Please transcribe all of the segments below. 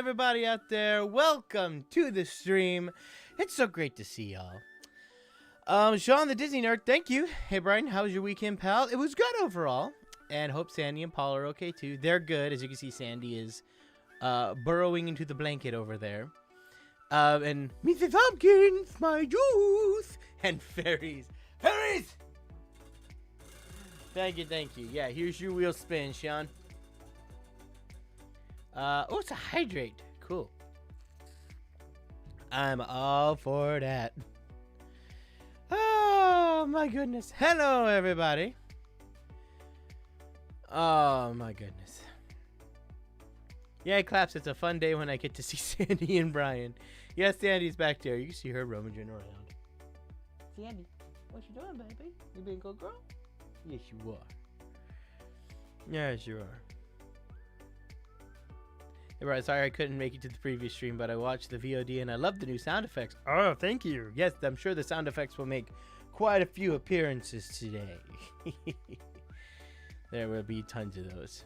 everybody out there. Welcome to the stream. It's so great to see y'all. Sean the Disney Nerd, thank you. Hey, Brian, how was your weekend, pal? It was good overall. And hope Sandy and Paul are okay, too. They're good. As you can see, Sandy is burrowing into the blanket over there. And Mrs. Hopkins, my youth. And fairies. Fairies! Thank you. Yeah, here's your wheel spin, Sean. Oh, it's a hydrate. Cool. I'm all for that. Oh, my goodness. Hello, everybody. Oh, my goodness. Yeah, claps. It's a fun day when I get to see Sandy and Brian. Yes, Sandy's back there. You can see her rummaging around. Sandy, what you doing, baby? You being a good girl? Yes, you are. Yes, you are. Hey, right, sorry I couldn't make it to the previous stream, but I watched the VOD and I love the new sound effects. Oh, thank you. Yes, I'm sure the sound effects will make quite a few appearances today. There will be tons of those.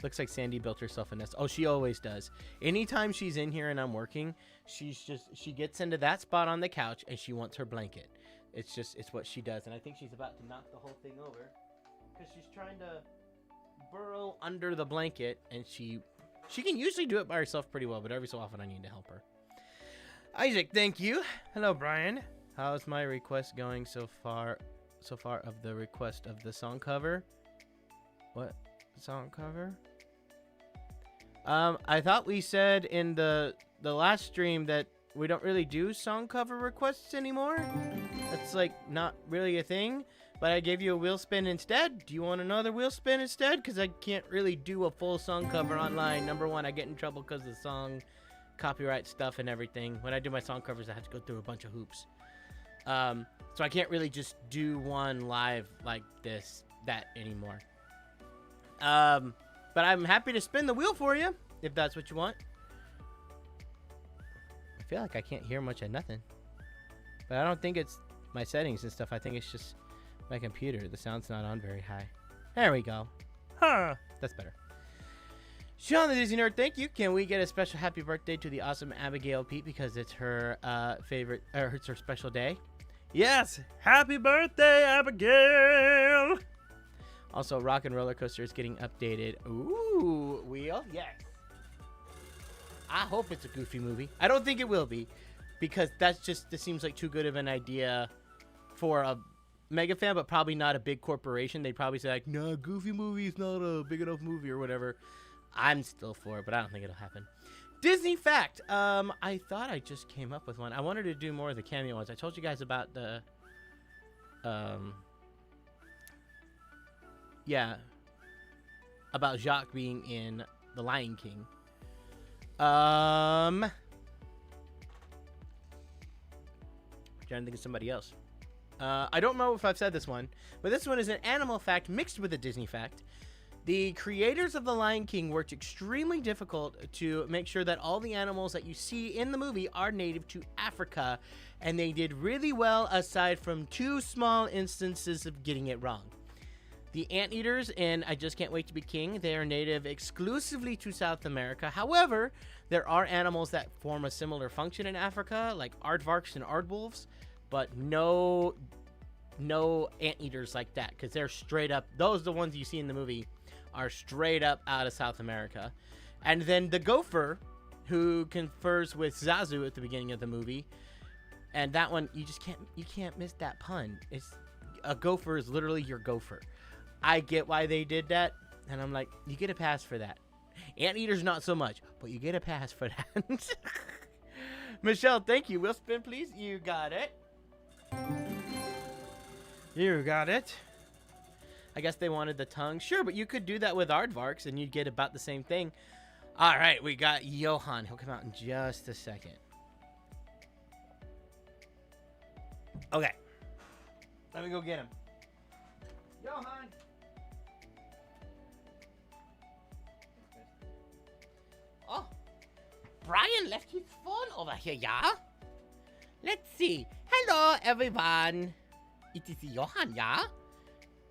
Looks like Sandy built herself a nest. Oh, she always does. Anytime she's in here and I'm working, she gets into that spot on the couch and she wants her blanket. It's what she does. And I think she's about to knock the whole thing over because she's trying to burrow under the blanket, and she can usually do it by herself pretty well, but every so often I need to help her. Isaac, thank you. Hello, Brian. How's my request going so far of the request of the song cover? What song cover? I thought we said in the last stream that we don't really do song cover requests anymore. That's like not really a thing, but I gave you a wheel spin instead. Do you want another wheel spin instead? Because I can't really do a full song cover online. Number one, I get in trouble because of the song copyright stuff and everything. When I do my song covers, I have to go through a bunch of hoops. So I can't really just do one live like that anymore. But I'm happy to spin the wheel for you, if that's what you want. I feel like I can't hear much of nothing. But I don't think it's my settings and stuff. I think it's just my computer. The sound's not on very high. There we go. Huh. That's better. Sean the Disney Nerd, thank you. Can we get a special happy birthday to the awesome Abigail Pete because it's her favorite, it's her special day? Yes. Happy birthday, Abigail. Also, Rock and Roller Coaster is getting updated. Ooh, wheel? Yes. I hope it's a Goofy movie. I don't think it will be, because this seems like too good of an idea for a mega fan, but probably not a big corporation. They'd probably say like, no, Goofy movie is not a big enough movie or whatever. I'm still for it, but I don't think it'll happen. Disney fact. I thought I just came up with one. I wanted to do more of the cameo ones. I told you guys about the, about Jacques being in The Lion King. Trying to think of somebody else. I don't know if I've said this one, but this one is an animal fact mixed with a Disney fact. The creators of The Lion King worked extremely difficult to make sure that all the animals that you see in the movie are native to Africa, and they did really well aside from two small instances of getting it wrong. The anteaters in I Just Can't Wait to Be King, they are native exclusively to South America. However, there are animals that form a similar function in Africa, like aardvarks and aardwolves, but no anteaters like that, because they're straight up, those are the ones you see in the movie, are straight up out of South America. And then the gopher, who confers with Zazu at the beginning of the movie, and that one, you can't miss that pun. A gopher is literally your gopher. I get why they did that, and I'm like, you get a pass for that. Anteaters, not so much, but you get a pass for that. Michelle, thank you. Will spin, please. You got it. You got it. I guess they wanted the tongue. Sure, but you could do that with aardvarks, and you'd get about the same thing. All right, we got Johan. He'll come out in just a second. Okay. Let me go get him. Johan! Oh, Brian left his phone over here, yeah? Let's see. Hello, everyone. It is Johan, yeah?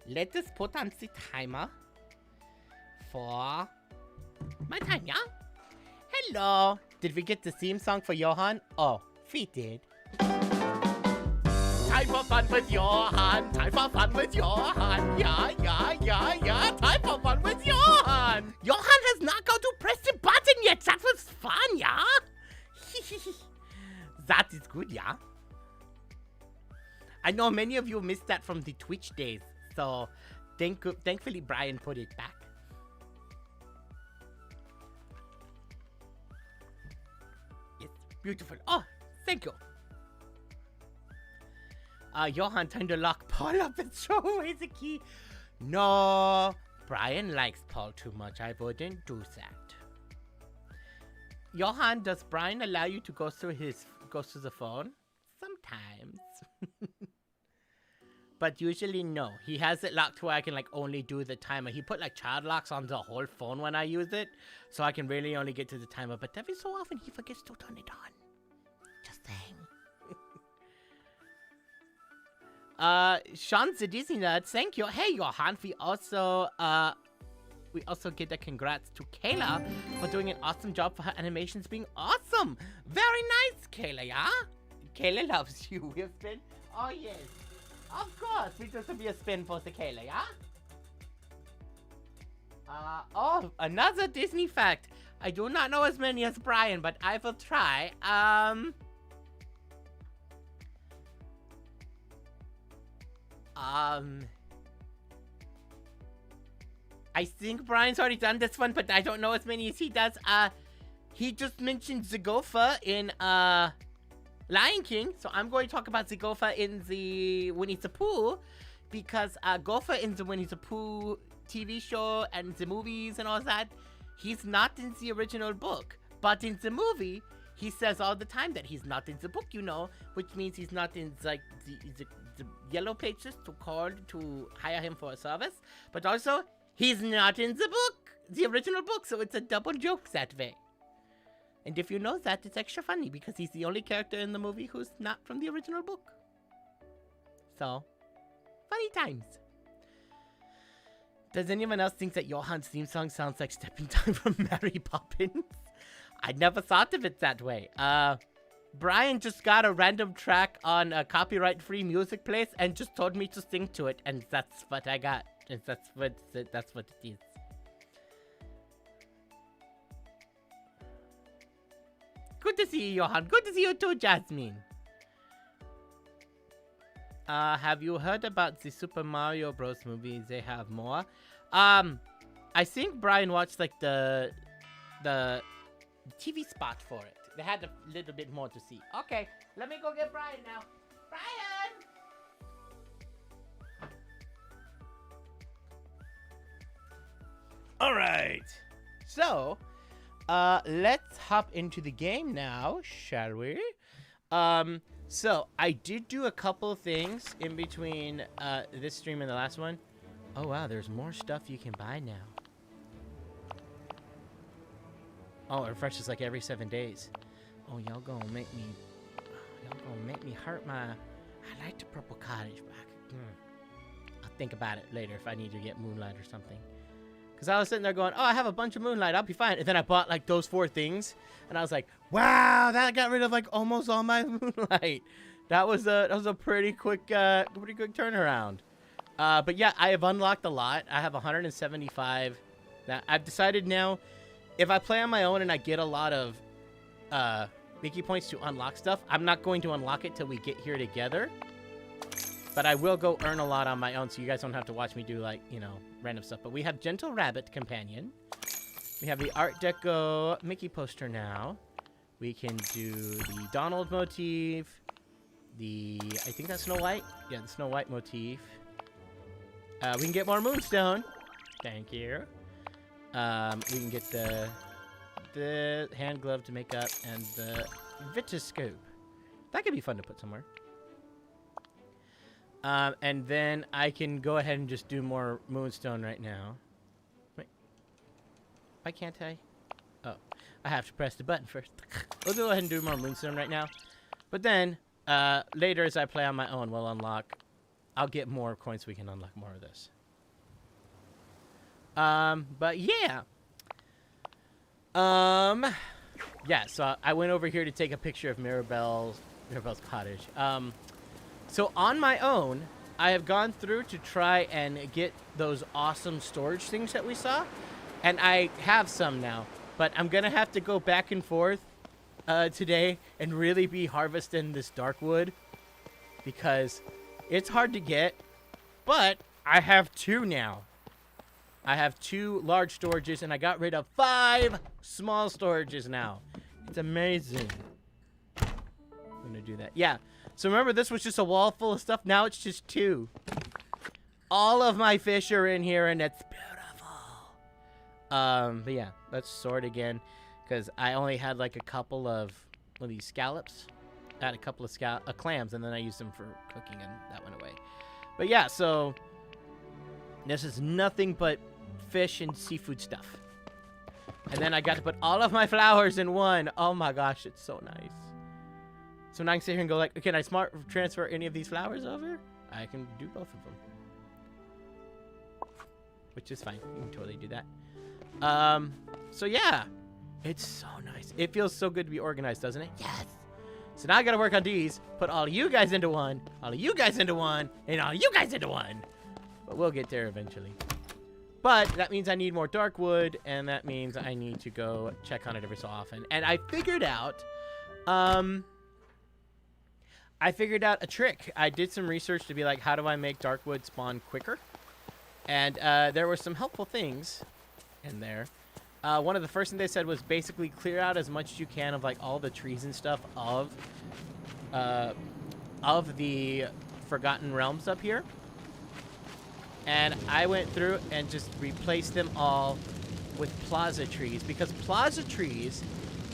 Let us put on the timer for my time, yeah? Hello. Did we get the theme song for Johan? Oh, we did. Time for fun with Johan. Time for fun with Johan. Yeah. Time for fun with Johan. Johan has not got to press the button yet. That was fun, yeah? That is good, yeah? I know many of you missed that from the Twitch days. So, thankfully, Brian put it back. Yes, beautiful. Oh, thank you. Johan, time to lock Paul up and throw away the key. No, Brian likes Paul too much. I wouldn't do that. Johan, does Brian allow you to go through the phone? Sometimes. But usually no. He has it locked where I can like only do the timer. He put like child locks on the whole phone when I use it, so I can really only get to the timer. But every so often he forgets to turn it on. Just saying. Sean's the Disney nerd. Thank you. Hey, Johan. We also get a congrats to Kayla for doing an awesome job for her animations being awesome. Very nice, Kayla. Yeah. Kayla loves you. We have spin. Oh yes. Of course, we just be a spin for Kayla, yeah? Oh, another Disney fact. I do not know as many as Brian, but I will try. I think Brian's already done this one, but I don't know as many as he does. He just mentioned Zagofa in, Lion King, so I'm going to talk about the Gopher in the Winnie the Pooh, because Gopher in the Winnie the Pooh TV show and the movies and all that, he's not in the original book, but in the movie, he says all the time that he's not in the book, you know, which means he's not in like the yellow pages to call to hire him for a service, but also he's not in the book, the original book, so it's a double joke that way. And if you know that, it's extra funny because he's the only character in the movie who's not from the original book. So, funny times. Does anyone else think that Johan's theme song sounds like Stepping Time from Mary Poppins? I never thought of it that way. Brian just got a random track on a copyright-free music place and just told me to sing to it, and that's what I got. And that's what it is. Good to see you, Johan. Good to see you too, Jasmine. Have you heard about the Super Mario Bros. Movies? They have more. I think Brian watched like the TV spot for it. They had a little bit more to see. Okay, let me go get Brian now. Brian! All right. So, let's hop into the game now, shall we? So I did do a couple things in between this stream and the last one. Oh wow, there's more stuff you can buy now. Oh, it refreshes like every 7 days. Oh, y'all gonna make me hurt my. I like the purple cottage back. I'll think about it later if I need to get Moonlight or something. Because I was sitting there going, oh, I have a bunch of Moonlight, I'll be fine. And then I bought like those 4 things. And I was like, wow, that got rid of like almost all my Moonlight. That was a pretty quick turnaround. But yeah, I have unlocked a lot. I have 175. Now, I've decided now, if I play on my own and I get a lot of Mickey points to unlock stuff, I'm not going to unlock it till we get here together. But I will go earn a lot on my own, so you guys don't have to watch me do, like, you know, random stuff. But we have Gentle Rabbit Companion. We have the Art Deco Mickey poster now. We can do the Donald motif. I think that's Snow White. Yeah, the Snow White motif. We can get more Moonstone. Thank you. We can get the hand glove to make up and the Vitascope. That could be fun to put somewhere. And then I can go ahead and just do more Moonstone right now. Wait. Why can't I? Oh, I have to press the button first. We'll go ahead and do more Moonstone right now. But then, later as I play on my own, we'll unlock... I'll get more coins so we can unlock more of this. But yeah. yeah, so I went over here to take a picture of Mirabel's cottage. So on my own, I have gone through to try and get those awesome storage things that we saw, and I have some now. But I'm gonna have to go back and forth today and really be harvesting this dark wood because it's hard to get. But I have 2 now. I have 2 large storages, and I got rid of 5 small storages now. It's amazing. I'm gonna do that. Yeah. So remember, this was just a wall full of stuff. Now it's just 2. All of my fish are in here, and it's beautiful. But yeah, let's sort again, because I only had like a couple of these scallops. I had a couple of clams, and then I used them for cooking, and that went away. But yeah, so this is nothing but fish and seafood stuff. And then I got to put all of my flowers in one. Oh my gosh, it's so nice. So now I can sit here and go like, can I smart transfer any of these flowers over? I can do both of them. Which is fine. You can totally do that. So yeah. It's so nice. It feels so good to be organized, doesn't it? Yes. So now I gotta work on these. Put all of you guys into one. All of you guys into one. And all of you guys into one. But we'll get there eventually. But that means I need more dark wood. And that means I need to go check on it every so often. And I figured out... I figured out a trick. I did some research to be like, how do I make dark wood spawn quicker? And there were some helpful things in there. One of the first things they said was basically clear out as much as you can of like all the trees and stuff of the Forgotten Realms up here. And I went through and just replaced them all with plaza trees, because plaza trees,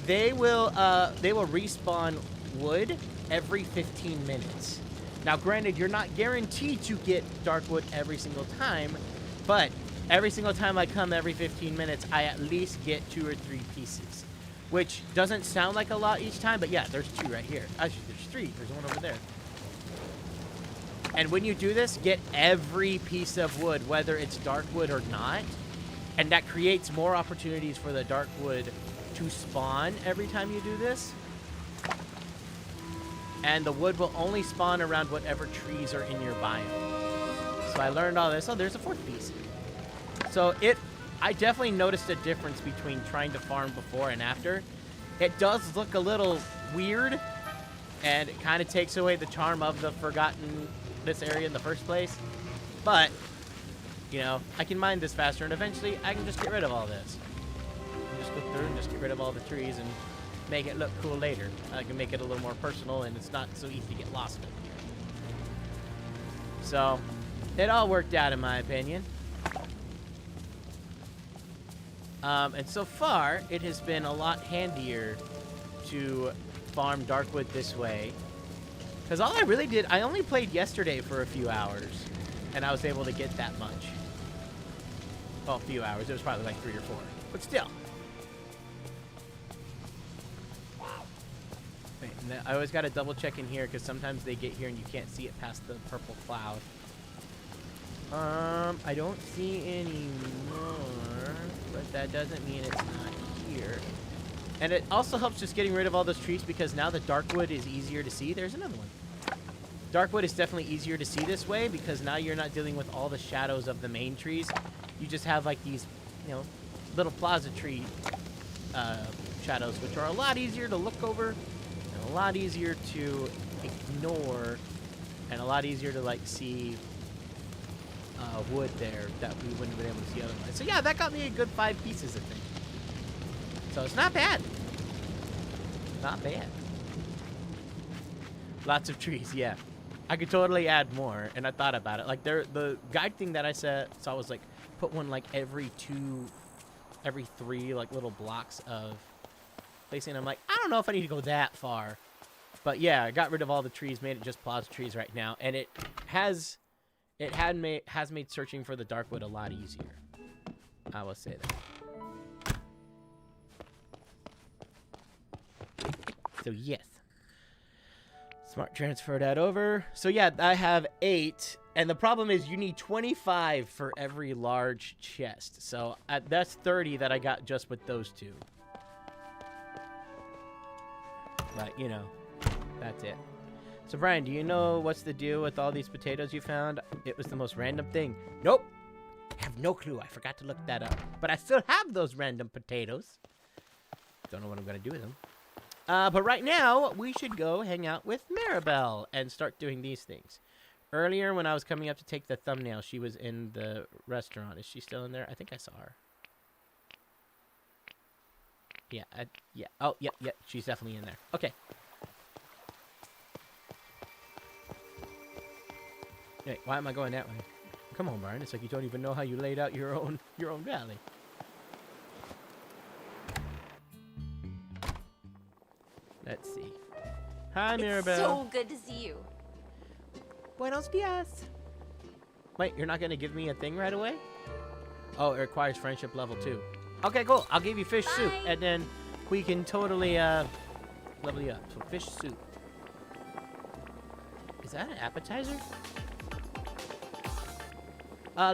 they will respawn wood every 15 minutes. Now, granted, you're not guaranteed to get dark wood every single time, but every single time I come every 15 minutes, I at least get 2 or 3 pieces, which doesn't sound like a lot each time, but yeah, there's 2 right here. Actually, there's 3. There's one over there. And when you do this, get every piece of wood, whether it's dark wood or not, and that creates more opportunities for the dark wood to spawn every time you do this. And the wood will only spawn around whatever trees are in your biome. So I learned all this. Oh, there's a 4th piece. So I definitely noticed a difference between trying to farm before and after. It does look a little weird, and it kind of takes away the charm of the this area in the first place. But, you know, I can mine this faster, and eventually I can just get rid of all this. Just go through and just get rid of all the trees and make it look cool later. I can make it a little more personal, and it's not so easy to get lost in here. So, it all worked out in my opinion. And so far, it has been a lot handier to farm darkwood this way. Because all I really did, I only played yesterday for a few hours, and I was able to get that much. Well, a few hours. It was probably like 3 or 4. But still. Wait, and I always got to double check in here, because sometimes they get here and you can't see it past the purple cloud. I don't see any more, but that doesn't mean it's not here. And it also helps just getting rid of all those trees, because now the darkwood is easier to see. There's another one. Darkwood is definitely easier to see this way, because now you're not dealing with all the shadows of the main trees. You just have like these, you know, little plaza tree shadows, which are a lot easier to look over, and a lot easier to ignore, and a lot easier to like see wood there that we wouldn't have been able to see otherwise. So yeah, that got me a good 5 pieces, I think. So it's not bad. Not bad. Lots of trees, yeah. I could totally add more, and I thought about it. Like the guide thing that I saw was like put one like every 3 like little blocks of placing. I'm like, I don't know if I need to go that far. But yeah, I got rid of all the trees, made it just plaza trees right now, and it has made searching for the darkwood a lot easier. I will say that. So yes. Smart transfer that over. So yeah, I have 8, and the problem is you need 25 for every large chest. So that's 30 that I got just with those 2. But, you know, that's it. So, Brian, do you know what's the deal with all these potatoes you found? It was the most random thing. Nope. I have no clue. I forgot to look that up. But I still have those random potatoes. Don't know what I'm going to do with them. But right now, we should go hang out with Mirabel and start doing these things. Earlier, when I was coming up to take the thumbnail, she was in the restaurant. Is she still in there? I think I saw her. Yeah, yeah. Oh, yep, yep. She's definitely in there. Okay. Wait, why am I going that way? Come on, Brian. It's like you don't even know how you laid out your own valley. Let's see. Hi, Mirabel. It's so good to see you. Buenos dias. Wait, you're not going to give me a thing right away? Oh, it requires friendship level 2. Okay, cool. I'll give you fish soup, and then we can totally level you up. So fish soup. Is that an appetizer?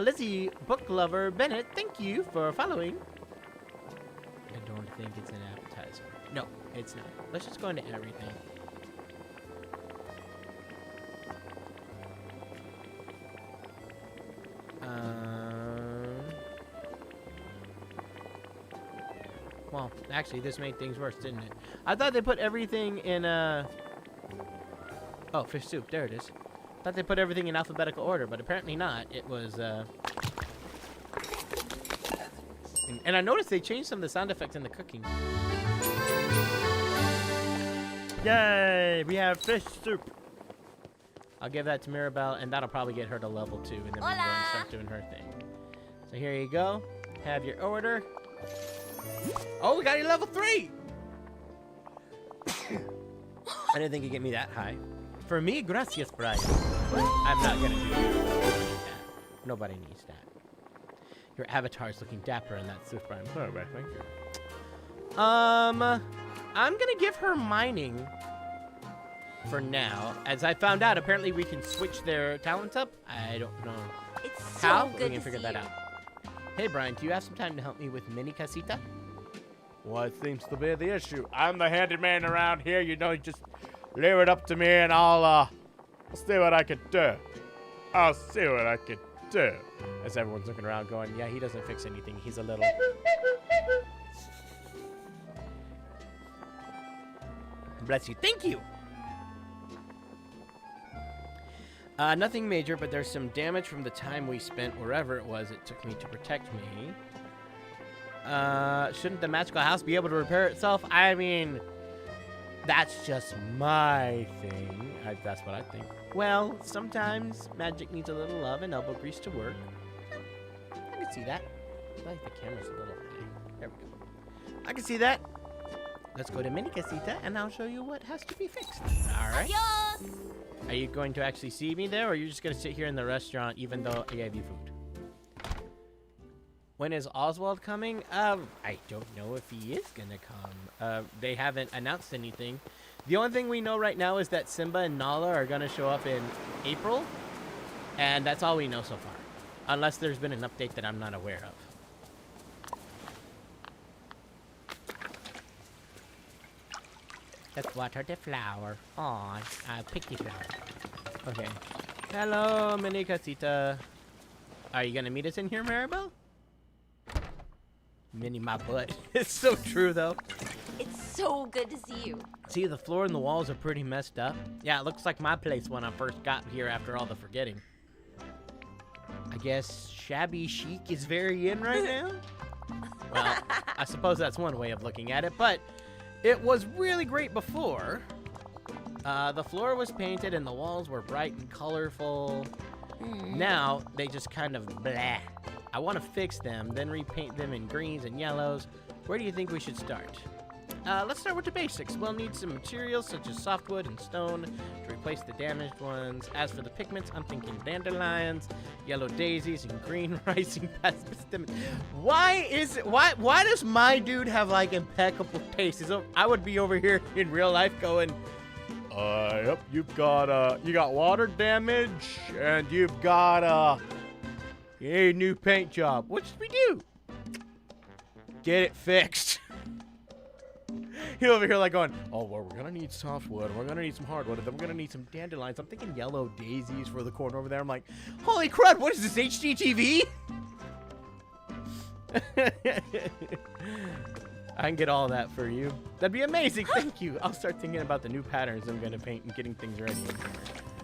Lizzie, book lover Bennett, thank you for following. I don't think it's an appetizer. No, it's not. Let's just go into everything. Well, actually, this made things worse, didn't it? I thought they put everything in, oh, fish soup. There it is. I thought they put everything in alphabetical order, but apparently not. It was, and I noticed they changed some of the sound effects in the cooking. Yay! We have fish soup. I'll give that to Mirabel, and that'll probably get her to level 2, and then we can go and start doing her thing. So here you go. Have your order. Oh, we got you level 3! I didn't think you'd get me that high. For me, gracias, Brian. I'm not gonna do that. Nobody needs that. Your avatar's looking dapper in that suit, Brian. Oh, thank you. I'm gonna give her mining for now. As I found out, apparently we can switch their talents up. I don't know It's how. so We good can to figure see that you. out. Hey, Brian, do you have some time to help me with mini casita? Well, it seems to be the issue. I'm the handyman around here. You know, just leave it up to me, and I'll see what I can do. I'll see what I can do. As everyone's looking around going, yeah, he doesn't fix anything. He's a little... Bless you. Thank you! Nothing major, but there's some damage from the time we spent wherever it was it took me to protect me. Shouldn't the magical house be able to repair itself? I mean, that's just my thing. That's what I think. Well, sometimes magic needs a little love and elbow grease to work. I can see that. I feel like the camera's a little high. There we go. I can see that. Let's go to Mini Casita, and I'll show you what has to be fixed. All right. Adios! Are you going to actually see me there, or are you just going to sit here in the restaurant even though I gave you food? When is Oswald coming? I don't know if he is going to come. They haven't announced anything. The only thing we know right now is that Simba and Nala are going to show up in April, and that's all we know so far. Unless there's been an update that I'm not aware of. Let's water the flower. Aw, picky flower. Okay. Hello, Mini Casita. Are you gonna meet us in here, Mirabel? Mini my butt. It's so true, though. It's so good to see you. See, the floor and the walls are pretty messed up. Yeah, it looks like my place when I first got here after all the forgetting. I guess shabby chic is very in right now? Well, I suppose that's one way of looking at it, but it was really great before. The floor was painted and the walls were bright and colorful. Now, they just kind of blah. I want to fix them, then repaint them in greens and yellows. Where do you think we should start? Let's start with the basics. We'll need some materials such as softwood and stone to replace the damaged ones. As for the pigments, I'm thinking dandelions, yellow daisies, and green rising pastime. Why does my dude have like impeccable taste? I would be over here in real life going, Yep, you got water damage, and you've got, a new paint job. What should we do? Get it fixed. He's over here like going, oh, well, we're gonna need softwood, we're gonna need some hardwood, and then we're gonna need some dandelions. I'm thinking yellow daisies for the corner over there. I'm like, holy crud, what is this, HGTV? I can get all that for you. That'd be amazing. Thank you. I'll start thinking about the new patterns I'm gonna paint and getting things ready.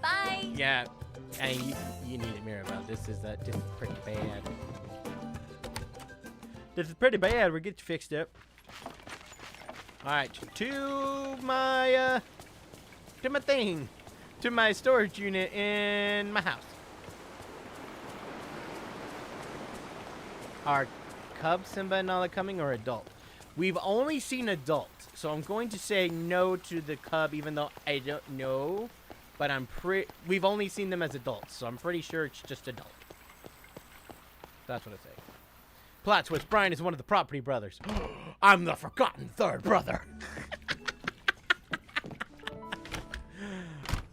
Bye. Yeah, and you need it, Mirabel. This is pretty bad. This is pretty bad. We'll get you fixed up. All right, to my thing, to my storage unit in my house. Are Cub, Simba, and Nala coming, or adult? We've only seen adult, so I'm going to say no to the Cub, even though I don't know. But we've only seen them as adults, so I'm pretty sure it's just adult. That's what I say. Plot twist, Brian is one of the property brothers. I'm the forgotten third brother.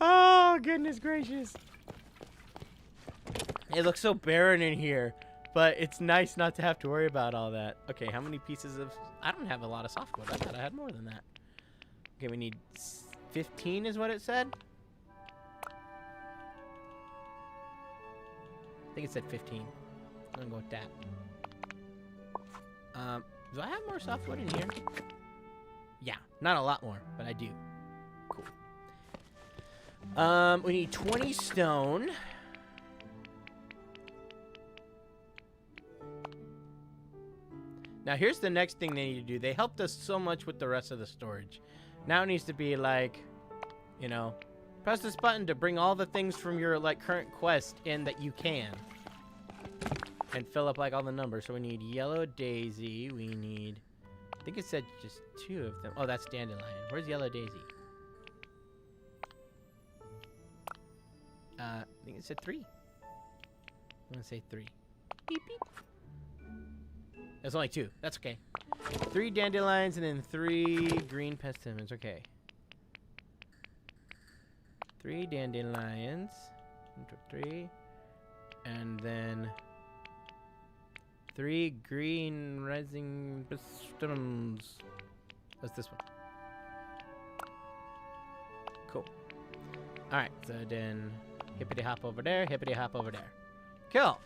Oh, goodness gracious. It looks so barren in here, but it's nice not to have to worry about all that. Okay, how many pieces of... I don't have a lot of softwood. I thought I had more than that. Okay, we need 15 is what it said. I think it said 15. I'm gonna go with that. Do I have more softwood in here? Yeah, not a lot more, but I do. Cool. We need 20 stone. Now here's the next thing they need to do. They helped us so much with the rest of the storage. Now it needs to be like, you know, press this button to bring all the things from your like current quest in that you can. And fill up like all the numbers. So we need yellow daisy. We need, I think it said just 2 of them. Oh, that's dandelion. Where's yellow daisy? I think it said 3. I'm gonna say 3. Beep beep. There's only 2. That's okay. 3 dandelions and then 3 green persimmons. Okay. 3 dandelions. 3. And then 3 green rising stems. What's this one? Cool. Alright, so then hippity hop over there, hippity hop over there. Cool.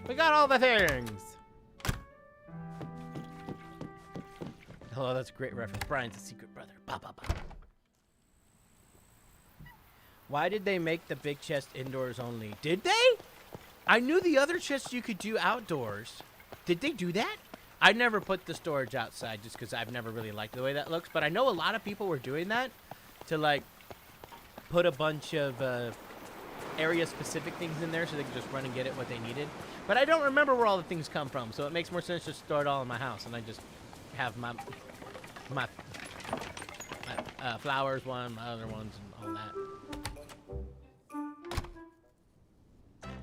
We got all the things. Hello, that's a great reference. Brian's a secret brother. Ba ba ba. Why did they make the big chest indoors only? Did they? I knew the other chests you could do outdoors. Did they do that? I never put the storage outside just because I've never really liked the way that looks. But I know a lot of people were doing that to like put a bunch of area-specific things in there so they could just run and get it what they needed. But I don't remember where all the things come from, so it makes more sense to store it all in my house and I just have my flowers one, my other ones, and all that.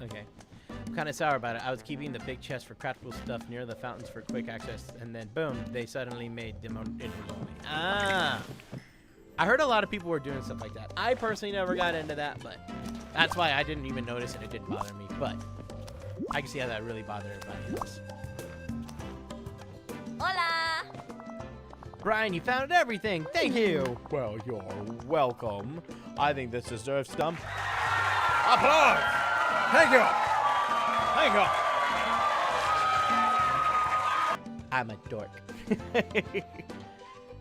Okay. I'm kind of sour about it. I was keeping the big chest for craftable stuff near the fountains for quick access, and then boom, they suddenly made them indoors only. Ah! I heard a lot of people were doing stuff like that. I personally never got into that, but that's why I didn't even notice and it didn't bother me. But I can see how that really bothered everybody else. Hola! Brian, you found everything. Thank you. Well, you're welcome. I think this deserves some applause. Thank you. Thank you. I'm a dork.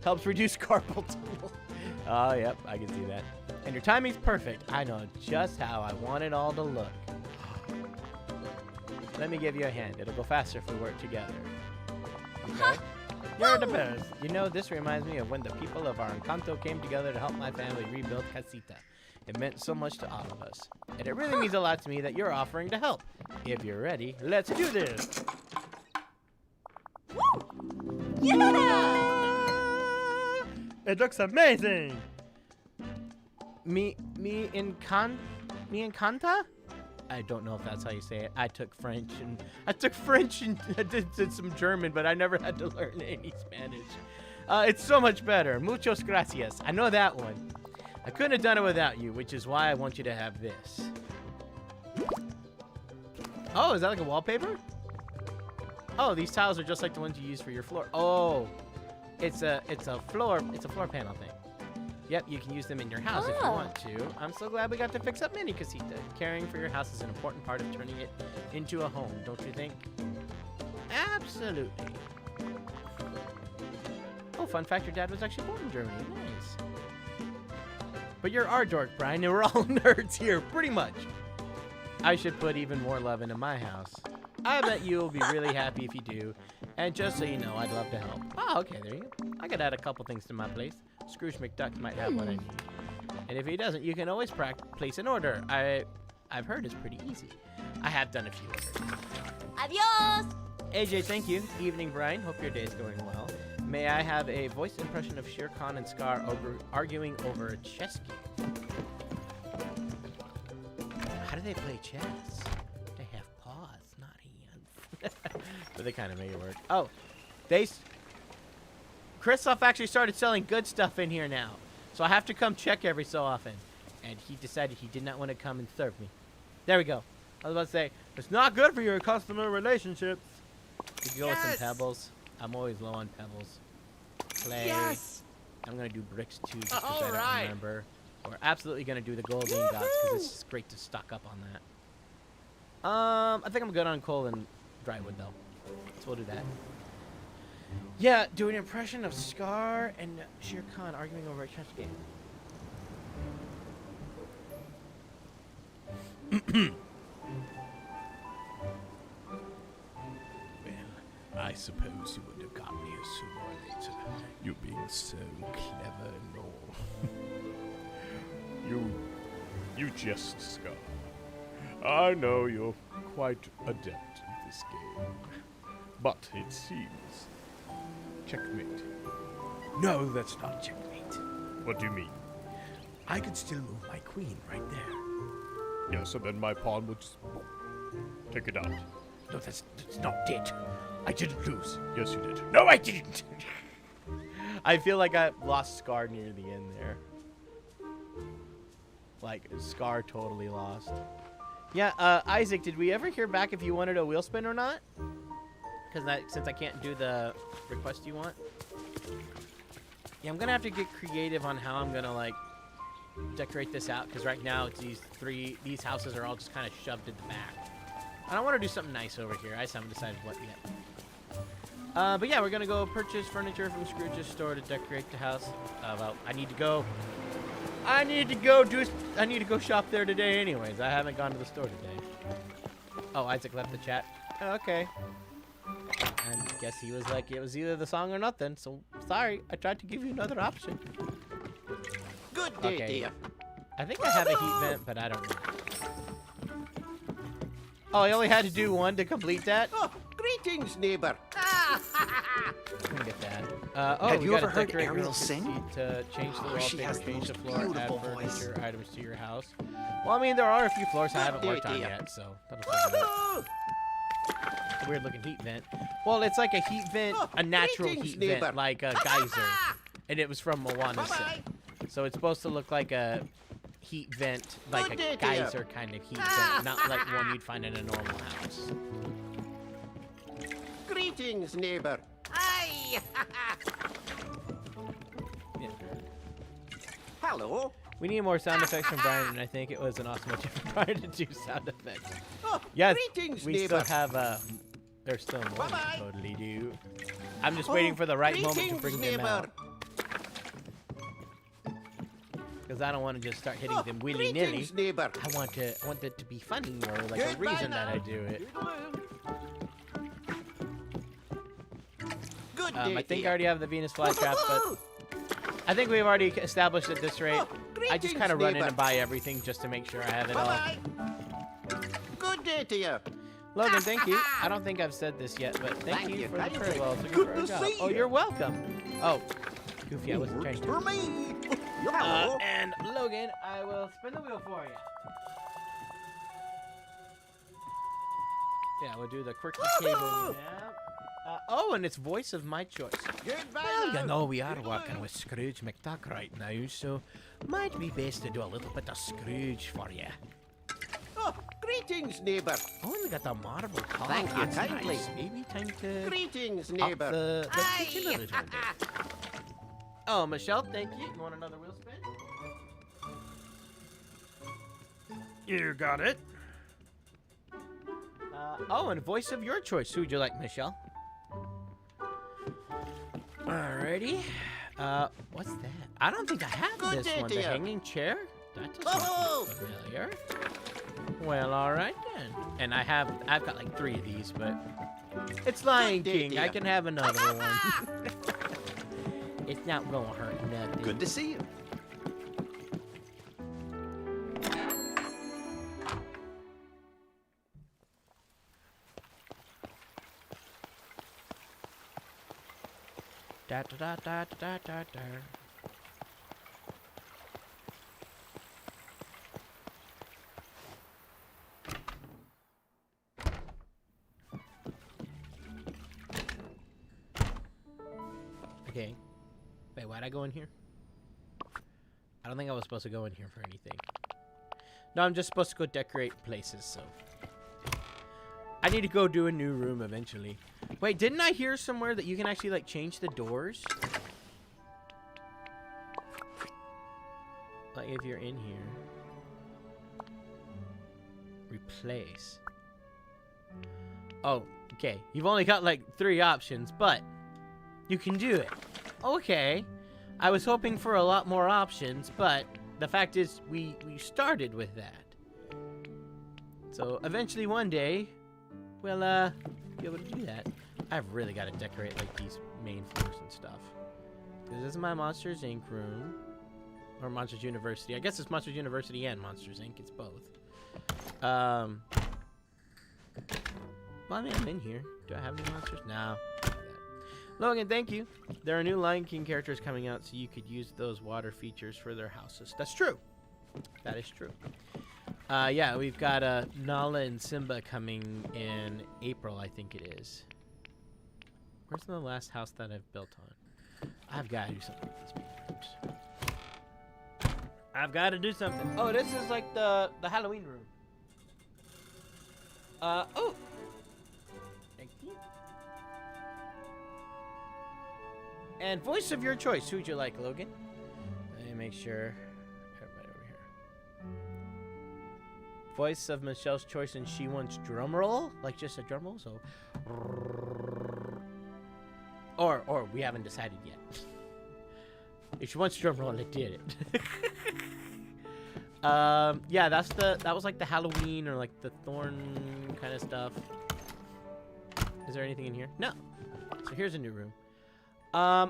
Helps reduce carpal tunnel. Oh, yep, I can see that. And your timing's perfect. I know just how I want it all to look. Let me give you a hand. It'll go faster if we work together. Okay? You're the best. You know, this reminds me of when the people of our encanto came together to help my family rebuild Casita. It meant so much to all of us. And it really means a lot to me that you're offering to help. If you're ready, let's do this. Yeah! It looks amazing. Me encanta? I don't know if that's how you say it. I took French and I did some German, but I never had to learn any Spanish. It's so much better. Muchos gracias. I know that one. I couldn't have done it without you, which is why I want you to have this. Oh, is that like a wallpaper? Oh, these tiles are just like the ones you use for your floor. Oh, It's a floor panel thing. Yep, you can use them in your house if you want to. I'm so glad we got to fix up Mini Casita. Caring for your house is an important part of turning it into a home, don't you think? Absolutely. Oh, fun fact, your dad was actually born in Germany. Nice. But you're our dork, Brian, and we're all nerds here, pretty much. I should put even more love into my house. I bet you will be really happy if you do. And just so you know, I'd love to help. Oh, okay, there you go. I could add a couple things to my place. Scrooge McDuck might have what I need. And if he doesn't, you can always place an order. I've heard it's pretty easy. I have done a few orders. Adios! AJ, thank you. Evening, Brian. Hope your day's going well. May I have a voice impression of Shere Khan and Scar arguing over a chess game? How do they play chess? They have paws, not hands. But they kind of make it work. Oh, Christoph actually started selling good stuff in here now. So I have to come check every so often. And he decided he did not want to come and serve me. There we go. I was about to say, it's not good for your customer relationships. You can go with some pebbles. I'm always low on pebbles. Clay. Yes. I'm going to do bricks too, just because I don't remember. We're absolutely going to do the gold ingots, because it's just great to stock up on that. I think I'm good on coal and dry wood, though. So we'll do that. Yeah, do an impression of Scar and Shere Khan arguing over a chess game. Well, I suppose you would have got me sooner or later. You being so clever and all. You just, Scar. I know you're quite adept at this game. But it seems... Checkmate. No, that's not checkmate. What do you mean? I could still move my queen right there. Yes, and then my pawn would just take it out. No, that's not it. I didn't lose. Yes, you did. No, I didn't. I feel like I lost Scar near the end there. Like, Scar totally lost. Yeah, Isaac, did we ever hear back if you wanted a wheel spin or not? Because since I can't do the request you want. Yeah, I'm going to have to get creative on how I'm going to, like, decorate this out. Because right now, it's these houses are all just kind of shoved at the back. I don't want to do something nice over here. I just haven't decided what yet. But yeah, we're going to go purchase furniture from Scrooge's store to decorate the house. Well, I need to go shop there today anyways. I haven't gone to the store today. Oh, Isaac left the chat. Oh, okay. And I guess he was like, it was either the song or nothing. So, sorry. I tried to give you another option. Good day, Okay. dear. I think I have a heat vent, but I don't know. Oh, I only had to do one to complete that? Oh, greetings, neighbor. I can get that. Oh, Have we you gotta ever heard decorate Ariel real sing? To change the Oh, she wallpaper, has the change the most floor, add beautiful voice. furniture items to your house. Well, I mean, there are a few floors I haven't Good worked on idea. yet, so that'll still do it. It's a weird looking heat vent. Well, it's like a heat vent, Oh, a natural greetings, heat neighbor. vent, like a geyser. And it was from Moana's set. So it's supposed to look like a heat vent, like Good a idea. geyser kind of heat vent, not like one you'd find in a normal house. Greetings, neighbor. Aye. Yeah. Hello. We need more sound effects from Brian, and I think it was an awesome idea for Brian to do sound effects. Oh, Yes, greetings, we neighbor. still have, there's still more we Bye-bye. totally do. I'm just waiting for the right moment to Greetings, bring them neighbor. out. Because I don't want to just start hitting them willy-nilly. Greetings, neighbor. I want it to be funny or like a Goodbye reason that now. I do it. Good day, I think I dear. already have the Venus flytrap, but I think we've already established at this rate. Oh, I just greetings, kind of run in neighbor. and buy everything just to make sure I have it all. Bye-bye. Good day to you. Logan, thank you. I don't think I've said this yet, but thank Thank you you, for the thank prayer you. wells. Good to see Oh, you. you're welcome. Oh, Goofy, I wasn't trying Works to. for me. Hello. And Logan, I will spin the wheel for you. Yeah, we'll do the quirky cable we have. Oh, and it's voice of my choice. Goodbye Well, now. you know, we are working with Scrooge McDuck right now, so might be best to do a little bit of Scrooge for you. Oh, Greetings, neighbor. Oh, and we got the marble column. Thank you That's kindly. nice. Maybe time to Greetings, up neighbor. the kitchen a little bit. Oh, Michelle, thank you. You want another wheel spin? You got it. Oh, and voice of your choice. Who would you like, Michelle? Alrighty. What's that? I don't think I have Good this day one. to The you. hanging chair? That doesn't Oh! look familiar. Well, alright then. And I've got like 3 of these, but it's Lion Good day King. to I you. can have another one. It's not gonna hurt nothing. Good to see you. Da da da da da da da. Okay. Wait, why'd I go in here? I don't think I was supposed to go in here for anything. No, I'm just supposed to go decorate places, so. I need to go do a new room eventually. Wait, didn't I hear somewhere that you can actually, like, change the doors? Like, if you're in here. Replace. Oh, okay. You've only got, like, 3 options, but you can do it. Okay. I was hoping for a lot more options, but the fact is we started with that. So eventually one day we'll be able to do that. I've really got to decorate like these main floors and stuff. This is my Monsters Inc. room. Or Monsters University. I guess it's Monsters University and Monsters Inc. It's both. Well, I mean, I'm in here. Do I have any monsters? No. Logan, thank you. There are new Lion King characters coming out, so you could use those water features for their houses. That's true. That is true. Yeah, we've got Nala and Simba coming in April, I think it is. Where's the last house that I've built on? I've got to do something with these bedrooms. I've got to do something. Oh, this is like the Halloween room. Oh. Thank you. And voice of your choice. Who'd you like, Logan? Let me make sure. Everybody over here. Voice of Michelle's choice, and she wants drum roll, like just a drum roll. So, or we haven't decided yet. If she wants drum roll, I did it. Yeah, that was like the Halloween or like the Thorn kind of stuff. Is there anything in here? No. So here's a new room. I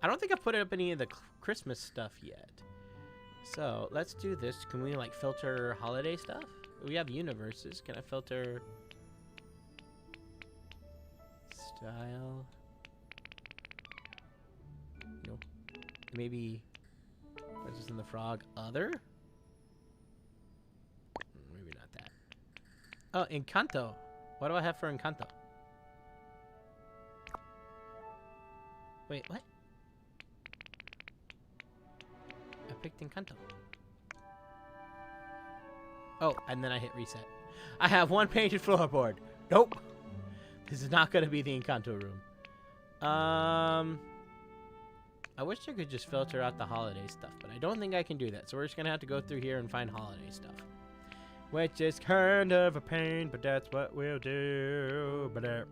don't think I put up any of the Christmas stuff yet. So let's do this. Can we like filter holiday stuff? We have universes. Can I filter style? No. Maybe Princess and the Frog. Other? Maybe not that. Oh, Encanto. What do I have for Encanto? Wait, what? I picked Encanto. Oh, and then I hit reset. I have one painted floorboard. Nope. This is not going to be the Encanto room. I wish I could just filter out the holiday stuff, but I don't think I can do that. So we're just going to have to go through here and find holiday stuff. Which is kind of a pain, but that's what we'll do. But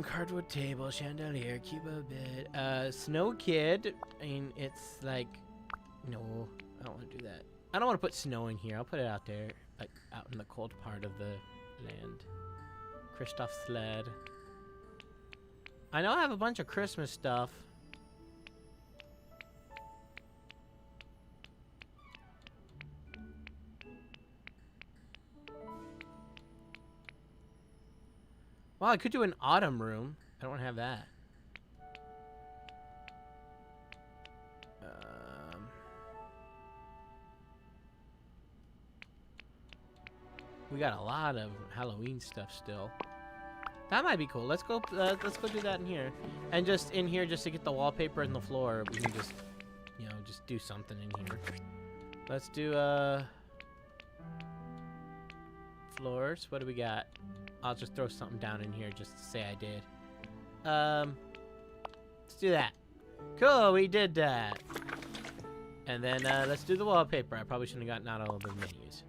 cardboard table, chandelier, cuba bed, snow kid. I mean, it's like, no, I don't want to do that. I don't want to put snow in here. I'll put it out there, like out in the cold part of the land. Kristoff sled. I know I have a bunch of Christmas stuff. Well, I could do an autumn room. I don't have that. We got a lot of Halloween stuff still. That might be cool. Let's go do that in here. And just in here, just to get the wallpaper and the floor, we can just, you know, just do something in here. Let's do, floors. What do we got? I'll just throw something down in here just to say I did. Let's do that. Cool, we did that. And then, let's do the wallpaper. I probably shouldn't have gotten out all of the menus.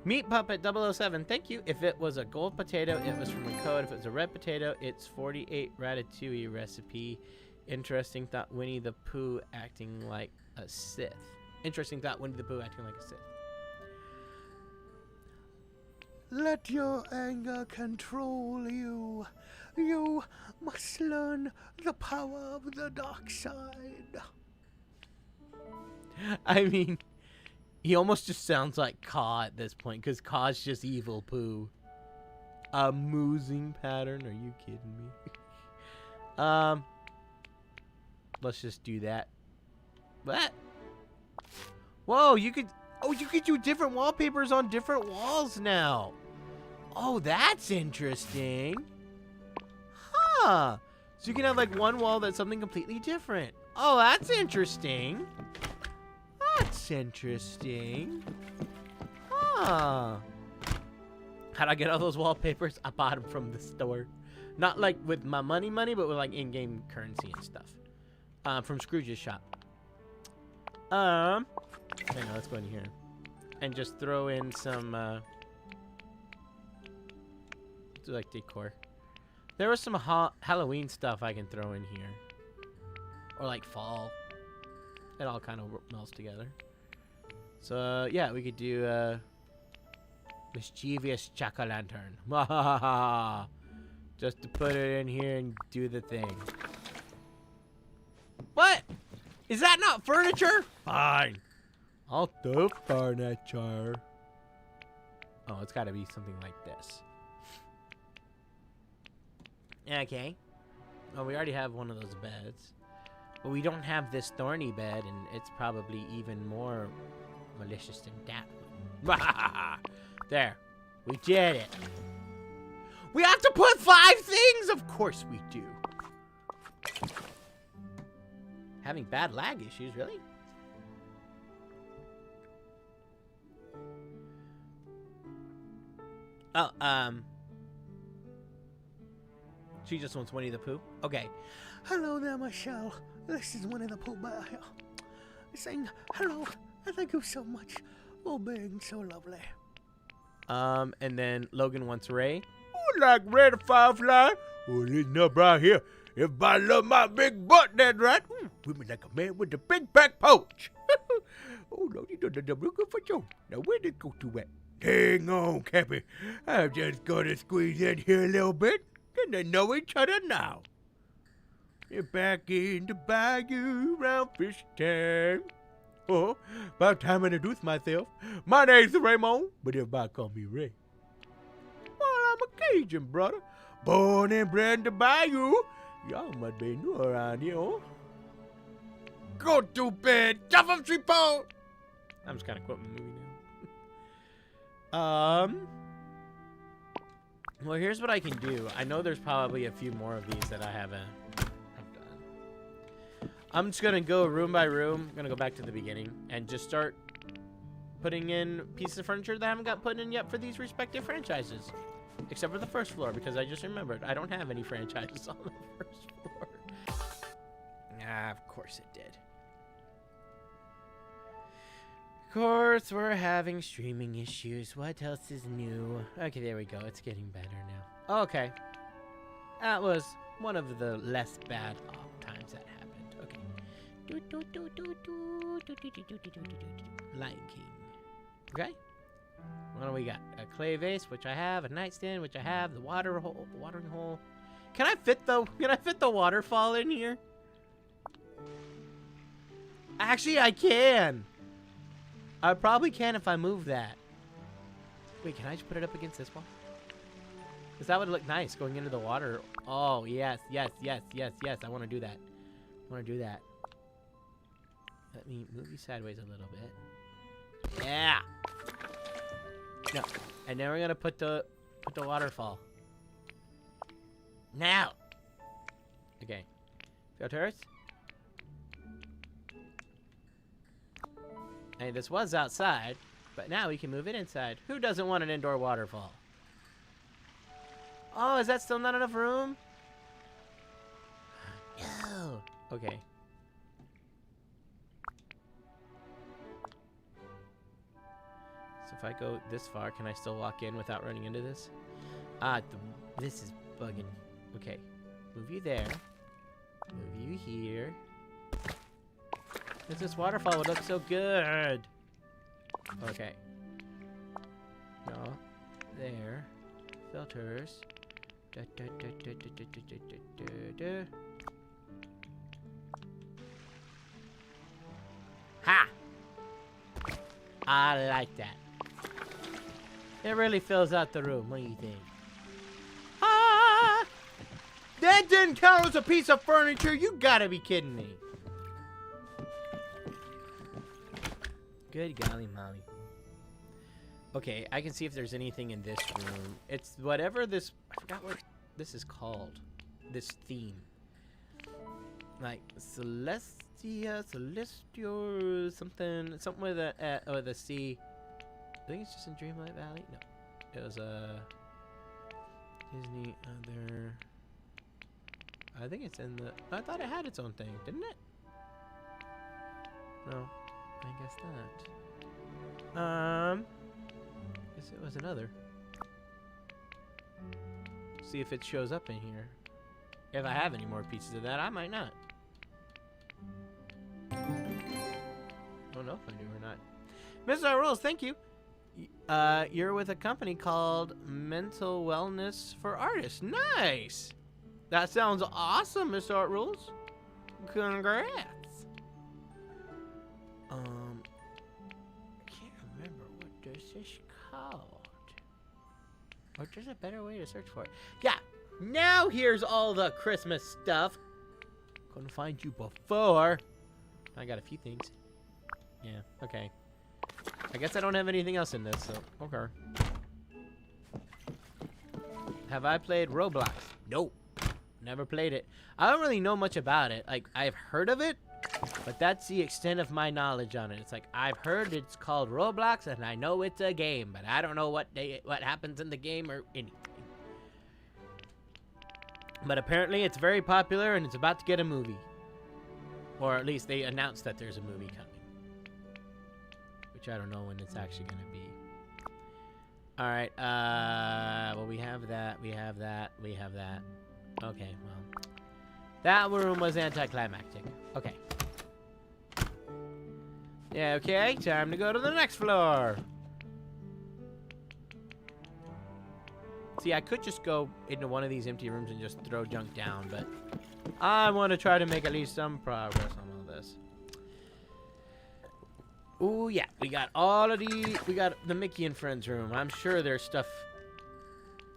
Meat Puppet 007, thank you. If it was a gold potato, it was from a code. If it was a red potato, it's 48 ratatouille recipe. Interesting thought, Winnie the Pooh acting like a Sith. Interesting thought, Winnie the Pooh acting like a Sith. Let your anger control you. You must learn the power of the dark side. I mean, he almost just sounds like Caw at this point, because Caw's just evil Pooh. A moosing pattern? Are you kidding me? Let's just do that. What? Whoa, you could... Oh, you could do different wallpapers on different walls now. Oh, that's interesting. Huh. So you can have, like, one wall that's something completely different. Oh, that's interesting. That's interesting. Huh. How'd I get all those wallpapers? I bought them from the store. Not like with my money, but with like in-game currency and stuff. From Scrooge's shop. Hang on, let's go in here. And just throw in some, do like decor. There was some Halloween stuff I can throw in here. Or like fall. It all kind of melts together. So, yeah, we could do, mischievous jack-o'-lantern. Just to put it in here and do the thing. What? Is that not furniture? Fine. I'll do furniture. Oh, it's got to be something like this. Okay. Oh, we already have one of those beds. But we don't have this thorny bed, and it's probably even more malicious than that one. There. We did it. We have to put 5 things? Of course we do. Having bad lag issues, really? Oh, she just wants Winnie the Pooh? Okay. Hello there, Michelle. This is Winnie the Pooh Bear here. Saying hello and thank you so much for being so lovely. And then Logan wants Ray. Oh, like Ray the Firefly? Oh, listen up right here. If I love my big butt, that's right. Women like a man with a big back pouch. Oh, no, you done the real good for you. Now, where'd it go to at? Hang on, Cappy. I'm just gonna squeeze in here a little bit. And they know each other now. You're back in the bayou round fish time. Oh, about time I introduce myself. My name's Raymond, but everybody call me Ray. Well, I'm a Cajun, brother. Born and bred in the bayou. Y'all must be new around here, huh? Go to bed, jump up, sleep on. I'm just kind of quoting the movie now. Well, here's what I can do. I know there's probably a few more of these that I haven't done. I'm just gonna go room by room. I'm gonna go back to the beginning and just start putting in pieces of furniture that I haven't got put in yet for these respective franchises. Except for the first floor, because I just remembered I don't have any franchises on the first floor. Ah, of course it did. Of course, we're having streaming issues. What else is new? Okay, there we go. It's getting better now. Okay. That was one of the less bad times that happened. Okay. Lion King. Okay. What do we got? A clay vase, which I have. A nightstand, which I have. The watering hole. Can I fit the waterfall in here? Actually, I can. I probably can if I move that. Wait, can I just put it up against this wall? Because that would look nice going into the water. Oh, yes, yes, yes, yes, yes. I want to do that. I want to do that. Let me move you sideways a little bit. Yeah. No. And then we're going to put the waterfall. Now. Okay. Filters. Hey, this was outside, but now we can move it inside. Who doesn't want an indoor waterfall? Oh, is that still not enough room? No. Okay. So if I go this far, can I still walk in without running into this? Ah, this is bugging. Okay. Move you there. Move you here. This waterfall would look so good. Okay. No. There. Filters. Da, da, da, da, da, da, da, da, da, da. Ha! I like that. It really fills out the room. What do you think? Ah! That didn't count as a piece of furniture. You gotta be kidding me. Good golly molly. Okay, I can see if there's anything in this room. It's whatever this... I forgot what this is called. This theme. Like, Celestial, something with a, or the sea. I think it's just in Dreamlight Valley. No. It was Disney other... I think it's in the... I thought it had its own thing, didn't it? No. I guess not. Guess it was another. See if it shows up in here. If I have any more pieces of that, I might not. Don't know if I do or not. Mr. Rules, thank you. You're with a company called Mental Wellness for Artists. Nice. That sounds awesome, Mr. Art Rules. Congrats. Can't remember what this is called. Or there's a better way to search for it. Yeah. Now here's all the Christmas stuff. Couldn't find you before. I got a few things. Yeah. Okay. I guess I don't have anything else in this, so okay. Have I played Roblox? Nope. Never played it. I don't really know much about it. Like, I've heard of it, but that's the extent of my knowledge on it. It's like, I've heard it's called Roblox, and I know it's a game, but I don't know what happens in the game or anything. But apparently it's very popular, and it's about to get a movie. Or at least they announced that there's a movie coming. Which I don't know when it's actually going to be. Alright, well, we have that, we have that, we have that. Okay, well, that room was anticlimactic. Okay. Yeah, okay, time to go to the next floor. See, I could just go into one of these empty rooms and just throw junk down, but I want to try to make at least some progress on all this. Ooh, yeah, we got all of we got the Mickey and Friends room. I'm sure there's stuff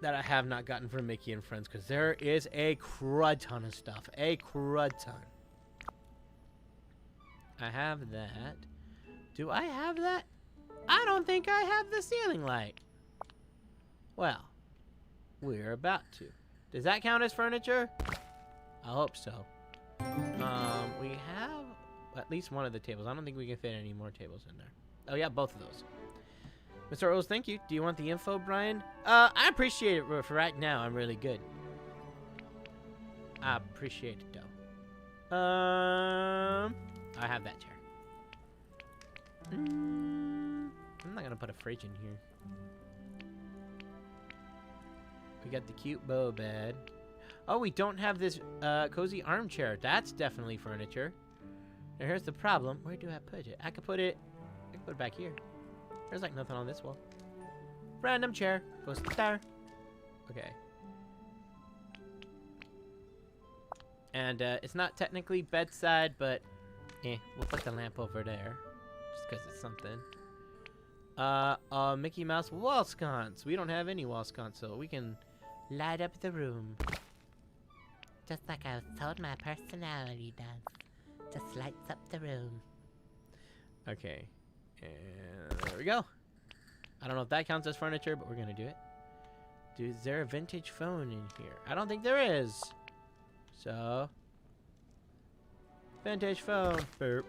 that I have not gotten from Mickey and Friends, because there is a crud ton of stuff. A crud ton. I have that. Do I have that? I don't think I have the ceiling light. Well, we're about to. Does that count as furniture? I hope so. We have at least one of the tables. I don't think we can fit any more tables in there. Oh yeah, both of those. Mr. Rose, thank you. Do you want the info, Brian? I appreciate it for right now. I'm really good. I appreciate it, though. I have that chair. I'm not gonna put a fridge in here. We got the cute bow bed. Oh, we don't have this cozy armchair. That's definitely furniture. Now here's the problem. Where do I put it? I could put it back here. There's like nothing on this wall. Random chair. Goes there. Okay. And it's not technically bedside, but we'll put the lamp over there. Just because it's something. Mickey Mouse wall sconce. We don't have any wall sconce, so we can light up the room. Just like I was told my personality does. Just lights up the room. Okay. And there we go. I don't know if that counts as furniture, but we're gonna do it. Dude, is there a vintage phone in here? I don't think there is. So, vintage phone. Burp.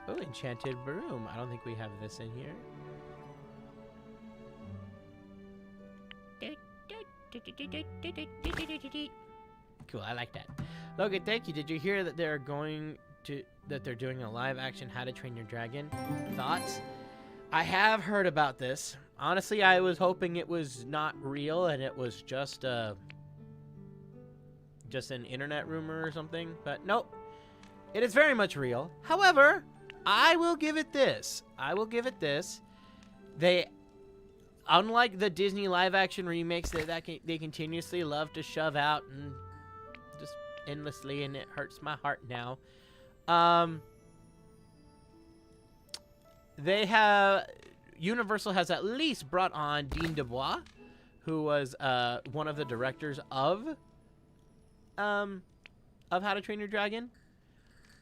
Oh, enchanted broom. I don't think we have this in here. Cool, I like that. Logan, thank you. Did you hear that they're doing a live action How to Train Your Dragon? Thoughts? I have heard about this. Honestly, I was hoping it was not real and it was just an internet rumor or something, but nope. It is very much real. However, I will give it this. They, unlike the Disney live-action remakes they continuously love to shove out and just endlessly, and it hurts my heart now. Universal has at least brought on Dean DuBois, who was one of the directors of How to Train Your Dragon.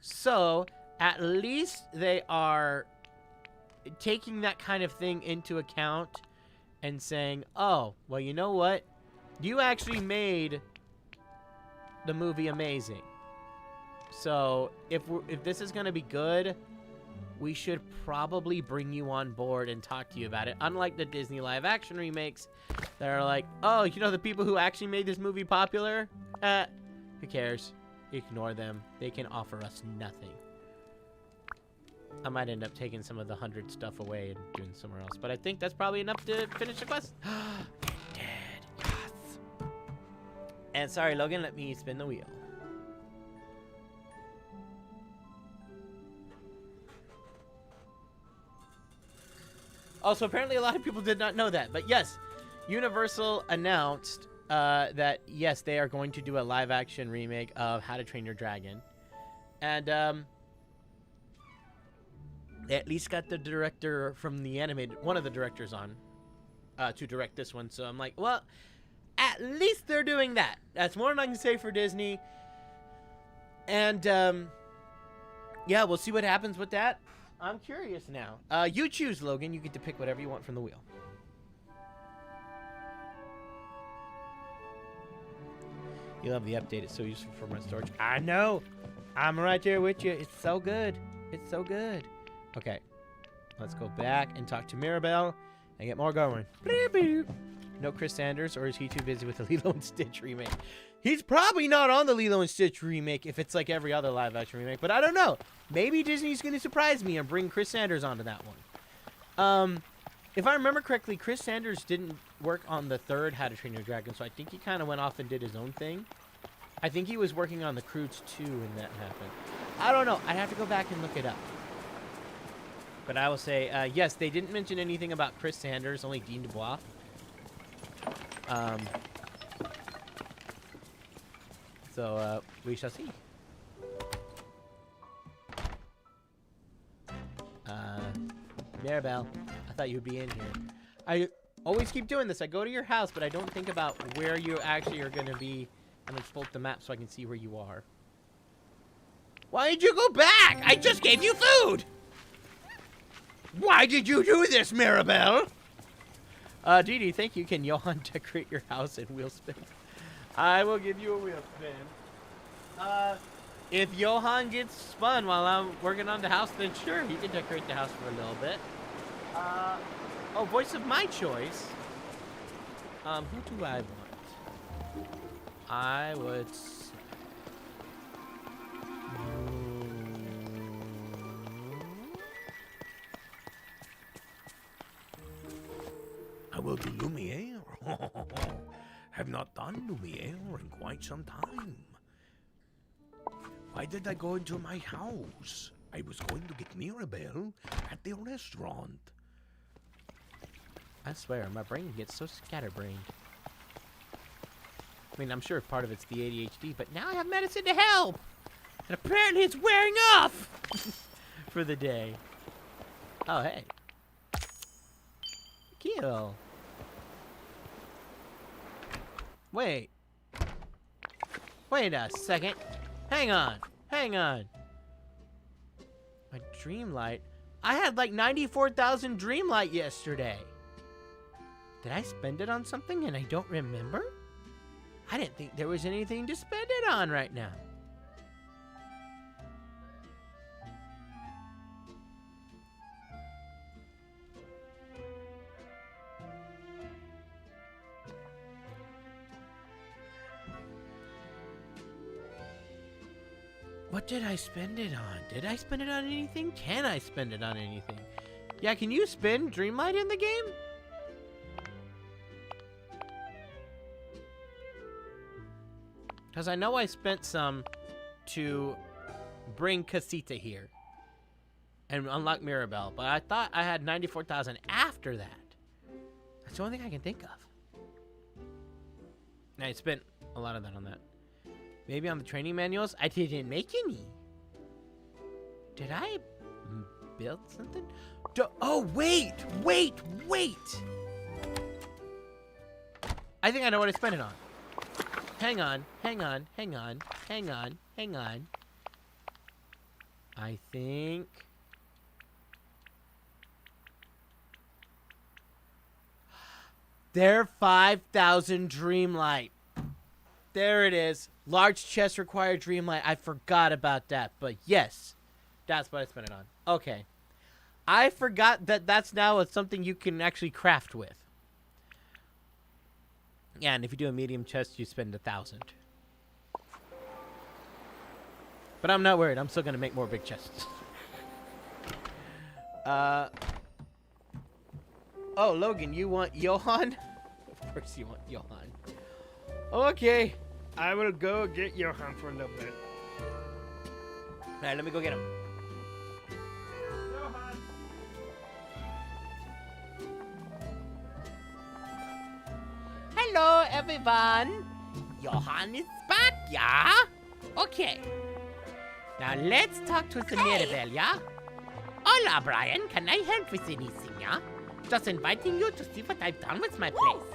So at least they are taking that kind of thing into account and saying, oh, well, you know what? You actually made the movie amazing. So if this is going to be good, we should probably bring you on board and talk to you about it. Unlike the Disney live action remakes that are like, oh, you know the people who actually made this movie popular? Who cares? Ignore them. They can offer us nothing. I might end up taking some of the 100 stuff away and doing somewhere else, but I think that's probably enough to finish the quest. You're dead. Yes. And sorry, Logan, let me spin the wheel. Also, apparently a lot of people did not know that, but yes, Universal announced that, yes, they are going to do a live-action remake of How to Train Your Dragon. And, they at least got the director from the animated, one of the directors on, to direct this one. So I'm like, well, at least they're doing that. That's more than I can say for Disney. And, yeah, we'll see what happens with that. I'm curious now. You choose, Logan. You get to pick whatever you want from the wheel. You love the update. It's so useful for my storage. I know. I'm right there with you. It's so good. It's so good. Okay. Let's go back and talk to Mirabel and get more going. No Chris Sanders, or is he too busy with the Lilo and Stitch remake? He's probably not on the Lilo and Stitch remake if it's like every other live-action remake, but I don't know. Maybe Disney's going to surprise me and bring Chris Sanders onto that one. If I remember correctly, Chris Sanders didn't work on the third How to Train Your Dragon, so I think he kind of went off and did his own thing. I think he was working on the Croods 2 when that happened. I don't know. I'd have to go back and look it up. But I will say, yes, they didn't mention anything about Chris Sanders, only Dean DuBois. So, we shall see. Mirabel, I thought you'd be in here. I always keep doing this. I go to your house, but I don't think about where you actually are going to be. And then pull up the map so I can see where you are. Why did you go back? I just gave you food! Why did you do this, Mirabel? Dee Dee, thank you. Can Johan decorate your house in wheel spin? I will give you a wheel spin. If Johan gets spun while I'm working on the house, then sure, he can decorate the house for a little bit. Oh, voice of my choice. Who do I want? I would... I will do Lumiere. Have not done Lumiere in quite some time. Why did I go into my house? I was going to get Mirabel at the restaurant. I swear, my brain gets so scatterbrained. I mean, I'm sure part of it's the ADHD, but now I have medicine to help! And apparently it's wearing off! For the day. Oh, hey. Kill. Wait. Wait a second. Hang on. Hang on. My Dreamlight. I had like 94,000 Dreamlight yesterday. Did I spend it on something and I don't remember? I didn't think there was anything to spend it on right now. What did I spend it on? Did I spend it on anything? Can I spend it on anything? Yeah, can you spend Dreamlight in the game? Because I know I spent some to bring Casita here and unlock Mirabel, but I thought I had 94,000 after that. That's the only thing I can think of. And I spent a lot of that on that. Maybe on the training manuals? I didn't make any. Did I build something? Oh, wait! I think I know what I spent it on. Hang on. I think... They're 5,000 Dreamlight. There it is. Large chest required Dreamlight. I forgot about that, but yes. That's what I spent it on. Okay. I forgot that that's now something you can actually craft with. Yeah, and if you do a medium chest, you spend 1,000. But I'm not worried. I'm still going to make more big chests. Oh, Logan, you want Johan? Of course you want Johan. Okay. I will go get Johan for a little bit. Alright, let me go get him. Johan! Hello, everyone. Johan is back, yeah? Okay. Now let's talk to the Mirabel, yeah? Hola, Brian. Can I help with anything, yeah? Just inviting you to see what I've done with my place.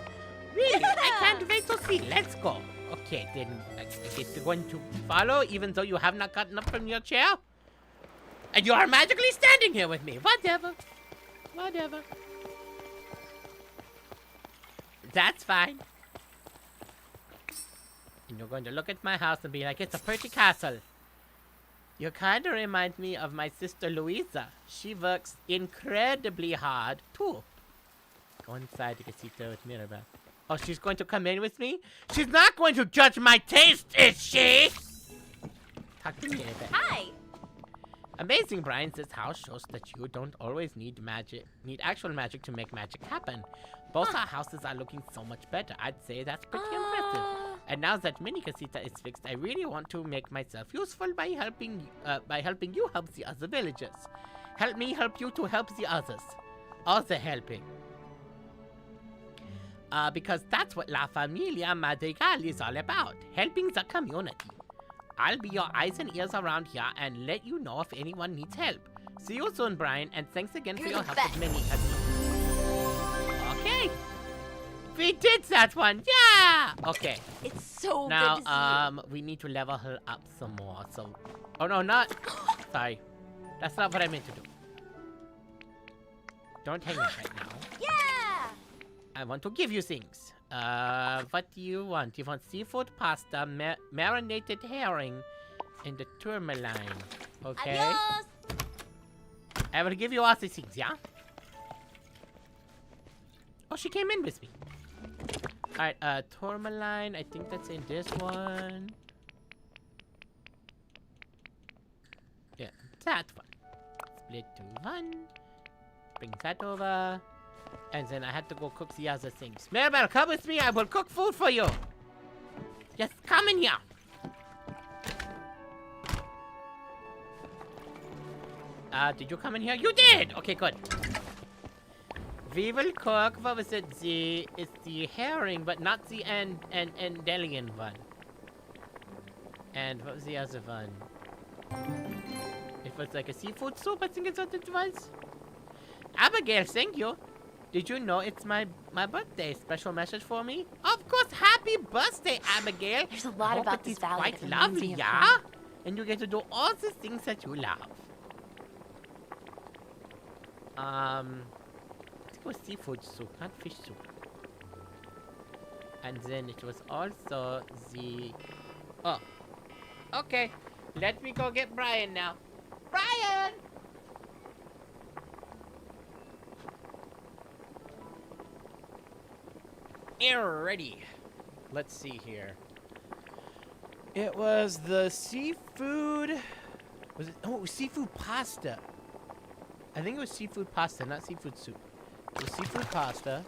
Really? Yeah. I can't wait to see. Let's go. Okay, then I guess you're going to follow even though you have not gotten up from your chair? And you are magically standing here with me. Whatever. That's fine. And you're going to look at my house and be like, it's a pretty castle. You kind of remind me of my sister Louisa. She works incredibly hard, too. Go inside to get Casita with Mirabel. Oh, she's going to come in with me? She's not going to judge my taste, is she? Talk to me, Mirabel. Hi. Amazing, Brian. This house shows that you don't always need actual magic to make magic happen. Both our houses are looking so much better. I'd say that's pretty impressive. And now that Mini Casita is fixed, I really want to make myself useful by helping you help the other villagers. Help me help you to help the others. All the helping. Because that's what La Familia Madrigal is all about. Helping the community. I'll be your eyes and ears around here and let you know if anyone needs help. See you soon, Brian, and thanks again for your help with Mini Casita. Okay. We did that one, yeah! Okay. It's so Now, good to see you. we need to level her up some more, so... Oh, no, not... Sorry. That's not what I meant to do. Don't hang it right now. Yeah! I want to give you things. What do you want? You want seafood pasta, marinated herring, and the tourmaline. Okay? Adios! I will give you all these things, yeah? Oh, she came in with me. Alright, tourmaline, I think that's in this one. Yeah, that one. Split to one. Bring that over. And then I had to go cook the other things. Mirabel, come with me, I will cook food for you. Just come in here. Did you come in here? You did! Okay, good. We will cook, what was it? It's the herring, but not the Andalian one. And what was the other one? It was like a seafood soup, I think it's what it was. Abigail, thank you. Did you know it's my birthday? Special message for me? Of course, happy birthday, Abigail. There's a lot about this valley quite that lovely, reminds me of yeah? home. And you get to do all the things that you love. I think it was seafood soup, not fish soup. And then it was also the... Oh. Okay. Let me go get Brian now. Brian! Alrighty. Let's see here. It was the seafood... Was it? Oh, it was seafood pasta. I think it was seafood pasta, not seafood soup. It was seafood pasta.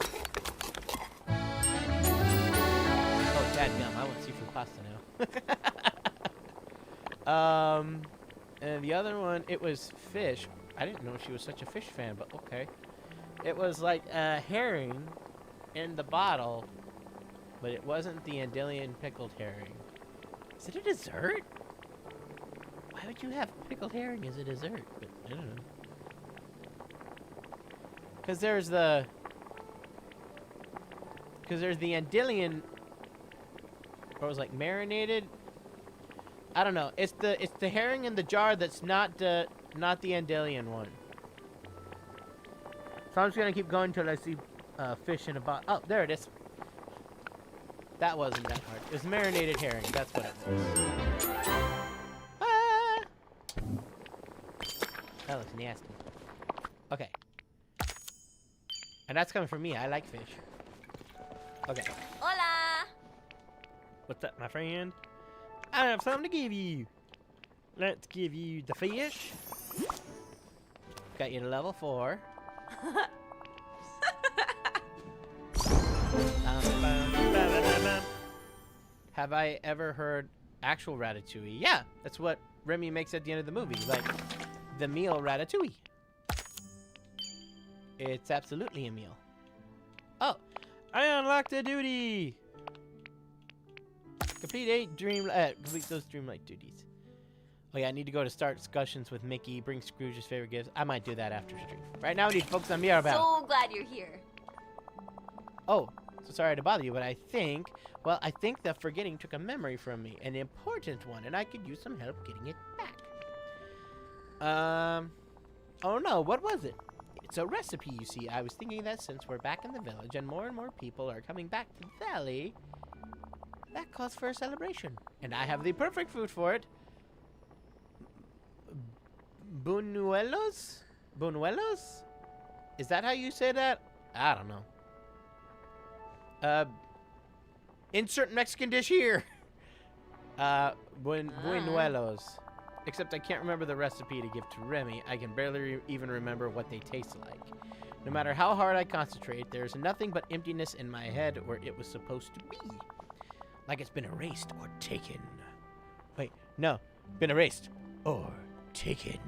Oh, dadgum, I want seafood pasta now. And the other one, it was fish. I didn't know she was such a fish fan, but okay. It was like a herring in the bottle, but it wasn't the Andean pickled herring. Is it a dessert? Why would you have pickled herring as a dessert? But I don't know. Because there's the Andean, or it was like marinated. I don't know. It's the herring in the jar that's not the Andean one. So I'm just gonna keep going till I see fish in a bottle. Oh, there it is. That wasn't that hard. It was marinated herring. That's what it was. Ah! That looks nasty. Okay. And that's coming from me. I like fish. Okay. Hola! What's up, my friend? I have something to give you. Let's give you the fish. Got you to level 4. Have I ever heard actual ratatouille? Yeah, that's what Remy makes at the end of the movie. Like, the meal ratatouille. It's absolutely a meal. Oh, I unlocked a duty. Complete those Dreamlight duties. Oh yeah, I need to go to start discussions with Mickey, bring Scrooge's favorite gifts. I might do that after stream. Right now, I need to focus on Mirabel. So glad you're here. Oh, so sorry to bother you, but I think the forgetting took a memory from me, an important one, and I could use some help getting it back. Oh no, what was it? It's a recipe, you see. I was thinking that since we're back in the village and more people are coming back to the valley, that calls for a celebration. And I have the perfect food for it. Buñuelos? Buñuelos? Is that how you say that? I don't know. Insert Mexican dish here. Buñuelos. Except I can't remember the recipe to give to Remy. I can barely even remember what they taste like. No matter how hard I concentrate, there's nothing but emptiness in my head where it was supposed to be. Like it's been erased or taken. Wait, no. Been erased or taken.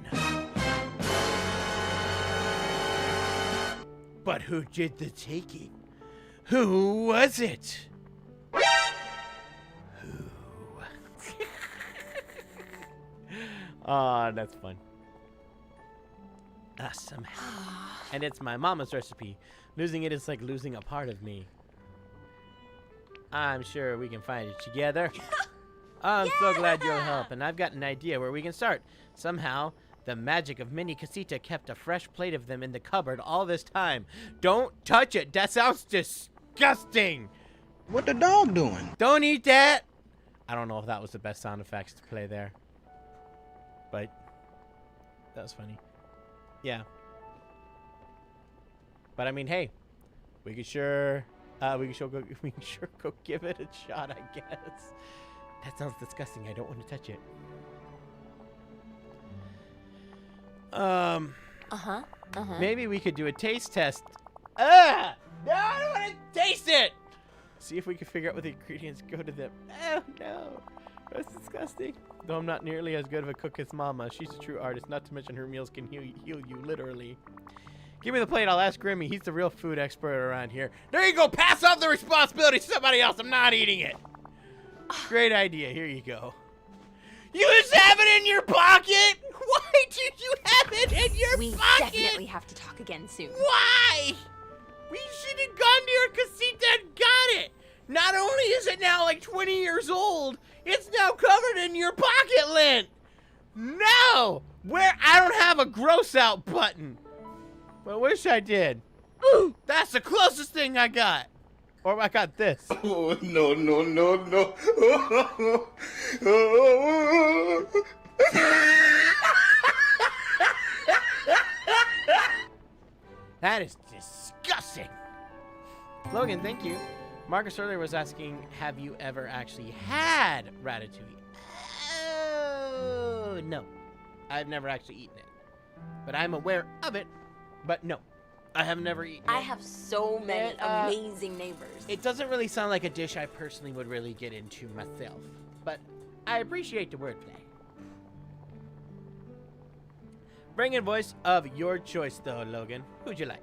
But who did the taking? Who was it? Oh, that's fun. Somehow. And it's my mama's recipe. Losing it is like losing a part of me. I'm sure we can find it together. I'm so glad you'll help, and I've got an idea where we can start. Somehow, the magic of Mini Casita kept a fresh plate of them in the cupboard all this time. Don't touch it. That sounds disgusting. What the dog doing? Don't eat that. I don't know if that was the best sound effects to play there. But that was funny. Yeah. But I mean, hey, we can sure go give it a shot, I guess. That sounds disgusting. I don't want to touch it. Maybe we could do a taste test. No, I don't want to taste it. See if we can figure out what the ingredients go to them. Oh no, that's disgusting. Though I'm not nearly as good of a cook as Mama, she's a true artist. Not to mention her meals can heal you literally. Give me the plate. I'll ask Grimmy. He's the real food expert around here. There you go. Pass off the responsibility to somebody else. I'm not eating it. Great idea. Here you go. You just have it in your pocket? Why did you have it in your We pocket? definitely have to talk again soon. Why? We should have gone to your casita and got it. Not only is it now like 20 years old, it's now covered in your pocket lint. No! I don't have a gross out button. But I wish I did. Ooh, that's the closest thing I got. Or I got this. Oh, no, no, no, no. That is disgusting. Logan, thank you. Marcus earlier was asking, have you ever actually had ratatouille? Oh, no. I've never actually eaten it. But I'm aware of it, but no. I have never eaten it. I have so many It, amazing neighbors. It doesn't really sound like a dish I personally would really get into myself, but I appreciate the wordplay. Bring in voice of your choice, though, Logan. Who'd you like?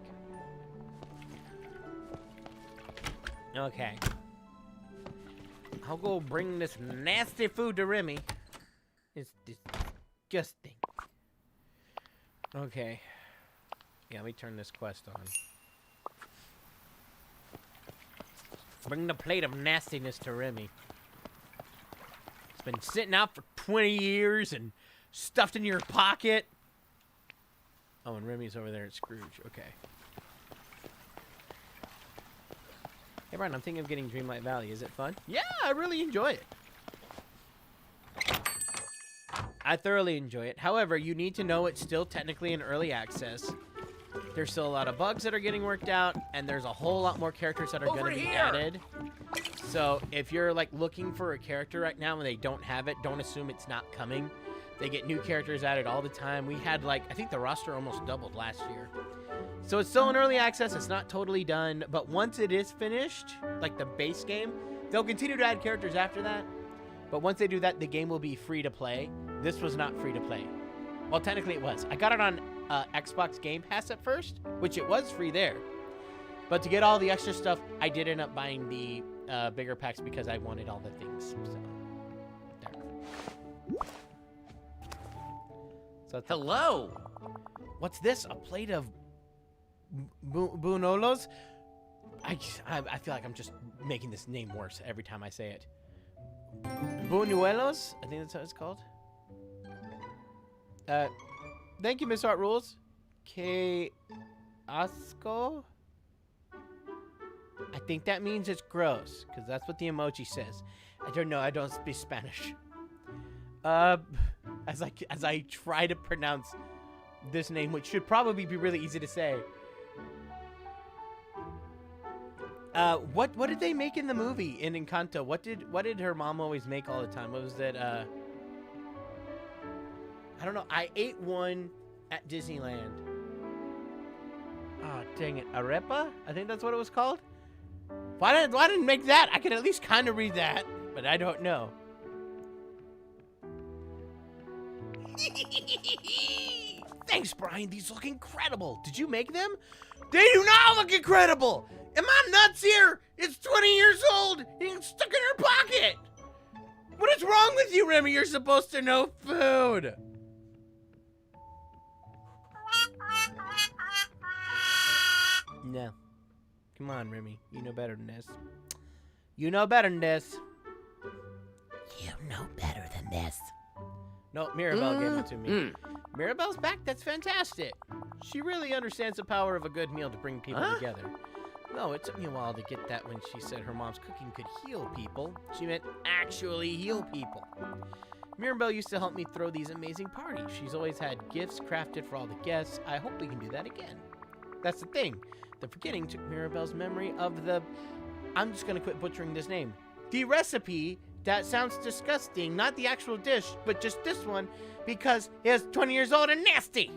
Okay. I'll go bring this nasty food to Remy. It's disgusting. Okay. Yeah, let me turn this quest on. Bring the plate of nastiness to Remy. It's been sitting out for 20 years and stuffed in your pocket. Oh, and Remy's over there at Scrooge. Okay. Hey, Brian, I'm thinking of getting Dreamlight Valley. Is it fun? Yeah, I really enjoy it. I thoroughly enjoy it. However, you need to know it's still technically in early access. There's still a lot of bugs that are getting worked out, and there's a whole lot more characters that are going to be added. So if you're like looking for a character right now and they don't have it, don't assume it's not coming. They get new characters added all the time. We had like, I think the roster almost doubled last year. So it's still in early access. It's not totally done, but once it is finished, like the base game, they'll continue to add characters after that. But once they do that, the game will be free to play. This was not free to play. Well, technically it was. I got it on Xbox Game Pass at first, which it was free there. But to get all the extra stuff, I did end up buying the bigger packs because I wanted all the things. So, there. So Hello. what's this? A plate of buñuelos? I feel like I'm just making this name worse every time I say it. Buñuelos? I think that's how it's called. Thank you, Miss Art Rules. Que asco? I think that means it's gross, because that's what the emoji says. I don't know. I don't speak Spanish. As I try to pronounce this name, which should probably be really easy to say. What did they make in the movie in Encanto? What did her mom always make all the time? What was that? I don't know. I ate one at Disneyland. Oh, dang it. Arepa? I think that's what it was called. Why didn't make that? I could at least kind of read that, but I don't know. Thanks, Brian. These look incredible. Did you make them? They do not look incredible. Am I nuts here? It's 20 years old and it's stuck in her pocket. What is wrong with you, Remy? You're supposed to know food. No. Come on, Remy. You know better than this. You know better than this. You know better than this. No, Mirabel gave it to me. Mirabel's back? That's fantastic. She really understands the power of a good meal to bring people together. No, it took me a while to get that when she said her mom's cooking could heal people. She meant actually heal people. Mirabel used to help me throw these amazing parties. She's always had gifts crafted for all the guests. I hope we can do that again. That's the thing. The forgetting took Mirabel's memory of the... I'm just going to quit butchering this name. The recipe that sounds disgusting. Not the actual dish, but just this one. Because it's 20 years old and nasty.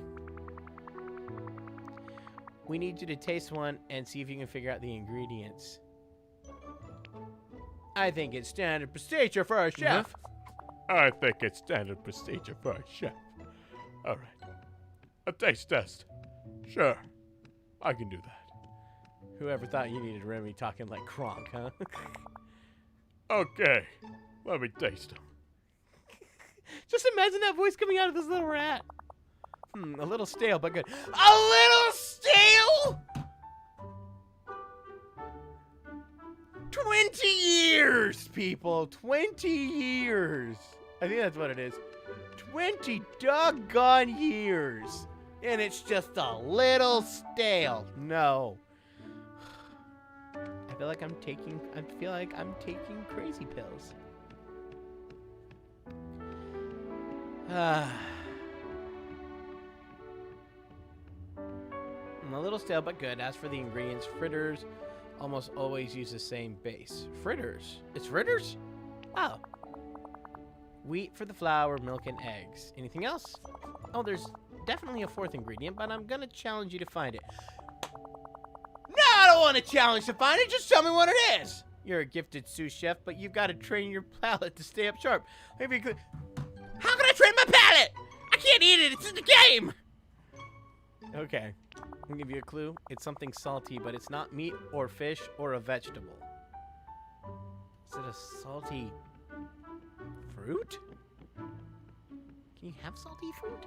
We need you to taste one and see if you can figure out the ingredients. I think it's standard procedure for a chef. I think it's standard procedure for a chef. All right. A taste test. Sure. I can do that. Whoever thought you needed Remy talking like Kronk, huh? Okay. Let me taste them. Just imagine that voice coming out of this little rat. A little stale, but good. A little stale? 20 years, people. 20 years. I think that's what it is. 20 doggone years. And it's just a little stale. No. I feel like I'm taking crazy pills. A little stale, but good. As for the ingredients, fritters almost always use the same base. Fritters? It's fritters? Oh. Wheat for the flour, milk, and eggs. Anything else? Oh, there's definitely a fourth ingredient, but I'm gonna challenge you to find it. No, I don't want to challenge to find it. Just tell me what it is. You're a gifted sous chef, but you've got to train your palate to stay up sharp. Maybe you could... How can I train my palate? I can't eat it. It's in the game. Okay. I'll give you a clue. It's something salty, but it's not meat or fish or a vegetable. Is it a salty fruit? Can you have salty fruit?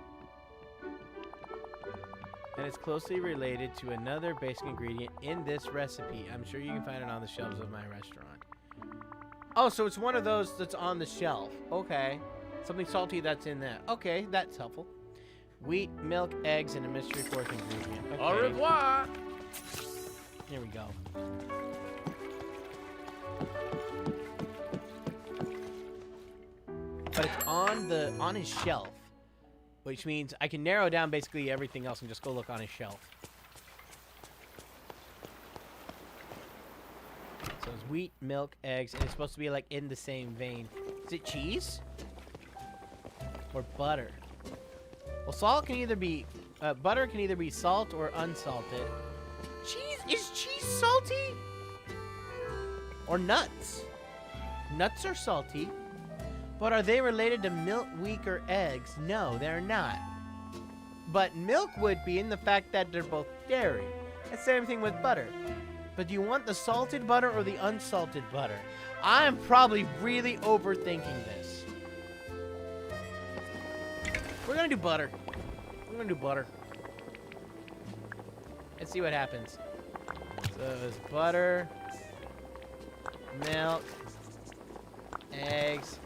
And it's closely related to another basic ingredient in this recipe. I'm sure you can find it on the shelves of my restaurant. Oh, so it's one of those that's on the shelf. Okay. Something salty that's in there. Okay, that's helpful. Wheat, milk, eggs, and a mystery fourth ingredient. Okay. Au revoir. Here we go. But it's on his shelf, which means I can narrow down basically everything else and just go look on his shelf. So it's wheat, milk, eggs, and it's supposed to be like in the same vein. Is it cheese? Or butter? Well, salt can either be, butter can either be salt or unsalted. Cheese? Is cheese salty? Or nuts? Nuts are salty. But are they related to milk, wheat, or eggs? No, they're not. But milk would be in the fact that they're both dairy. The same thing with butter. But do you want the salted butter or the unsalted butter? I'm probably really overthinking this. We're gonna do butter. I'm gonna do butter. Let's see what happens. So it's butter, milk, eggs,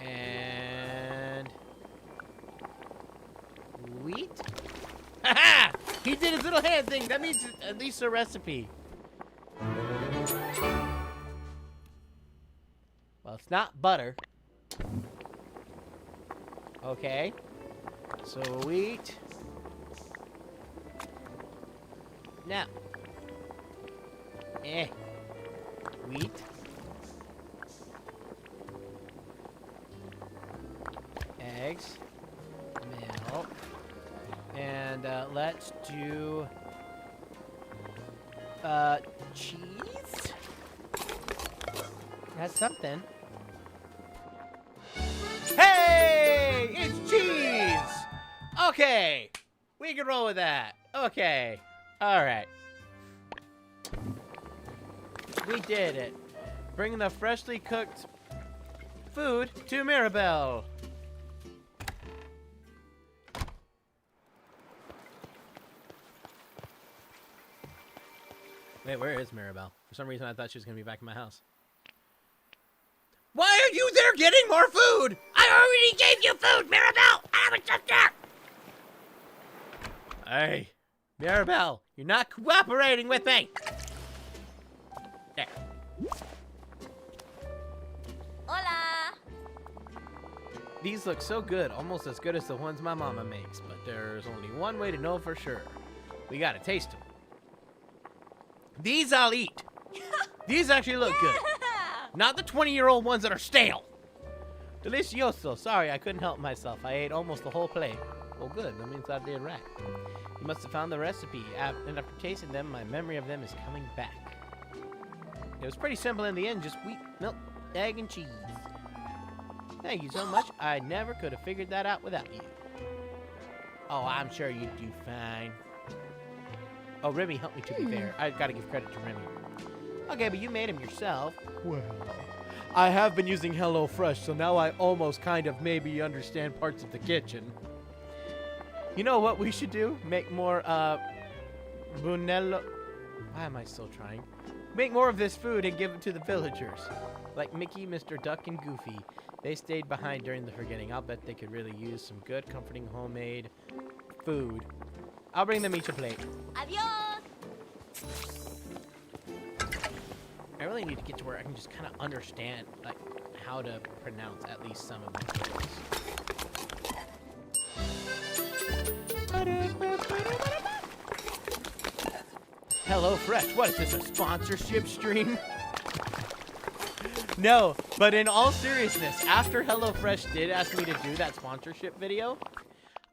and wheat. Haha! He did his little hand thing. That means it's at least a recipe. Well, it's not butter. Okay. So wheat. Now. Wheat. Eggs. Milk. And let's do cheese. That's something. Hey! It's cheese! Okay. We can roll with that. Okay. Alright. We did it. Bring the freshly cooked food to Mirabel. Wait, where is Mirabel? For some reason, I thought she was going to be back in my house. Why are you there getting more food? I already gave you food, Mirabel! I haven't just there! Hey, Mirabel, you're not cooperating with me! There. Hola! These look so good, almost as good as the ones my mama makes, but there's only one way to know for sure. We gotta taste them. These I'll eat. These actually look good. Not the 20-year-old ones that are stale. Delicioso. Sorry, I couldn't help myself. I ate almost the whole plate. Well, good. That means I did right. You must have found the recipe. And after tasting them, my memory of them is coming back. It was pretty simple in the end. Just wheat, milk, egg, and cheese. Thank you so much. I never could have figured that out without you. Oh, I'm sure you'd do fine. Oh, Remy helped me, to be fair. I've got to give credit to Remy. Okay, but you made him yourself. Well, I have been using HelloFresh, so now I almost kind of maybe understand parts of the kitchen. You know what we should do? Make more, Brunello... Why am I still trying? Make more of this food and give it to the villagers. Like Mickey, Mr. Duck, and Goofy. They stayed behind during the forgetting. I'll bet they could really use some good, comforting, homemade food. I'll bring them each a plate. Adios! really need to get to where I can just kind of understand like how to pronounce at least some of these words. Hello Fresh, what is this, a sponsorship stream? No, but in all seriousness, after HelloFresh did ask me to do that sponsorship video,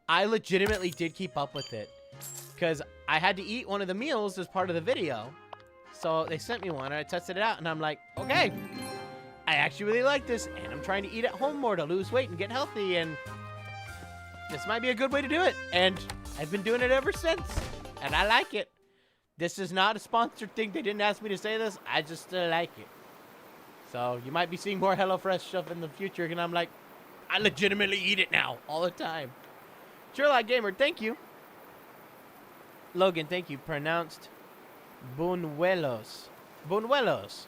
I legitimately did keep up with it. Because I had to eat one of the meals as part of the video. So they sent me one, and I tested it out, and I'm like, okay, I actually really like this, and I'm trying to eat at home more to lose weight and get healthy, and this might be a good way to do it. And I've been doing it ever since, and I like it. This is not a sponsored thing. They didn't ask me to say this. I just like it. So you might be seeing more HelloFresh stuff in the future, and I'm like, I legitimately eat it now, all the time. Sherlock Gamer, thank you. Logan, thank you. Pronounced buñuelos. Buñuelos.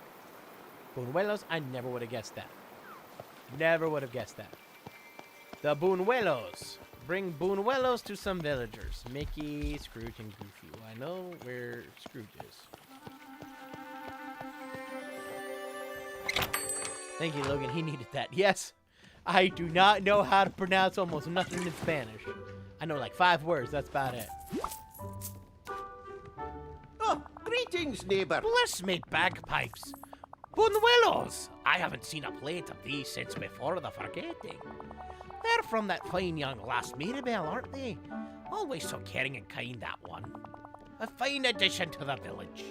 Buñuelos, I never would have guessed that. Never would have guessed that. The buñuelos. Bring buñuelos to some villagers. Mickey, Scrooge, and Goofy. Well, I know where Scrooge is. Thank you, Logan. He needed that. Yes, I do not know how to pronounce almost nothing in Spanish. I know like 5 words. That's about it. Oh, greetings, neighbor. Bless me bagpipes. Buñuelos. I haven't seen a plate of these since before the forgetting. They're from that fine young lass Mirabel, aren't they? Always so caring and kind, that one. A fine addition to the village.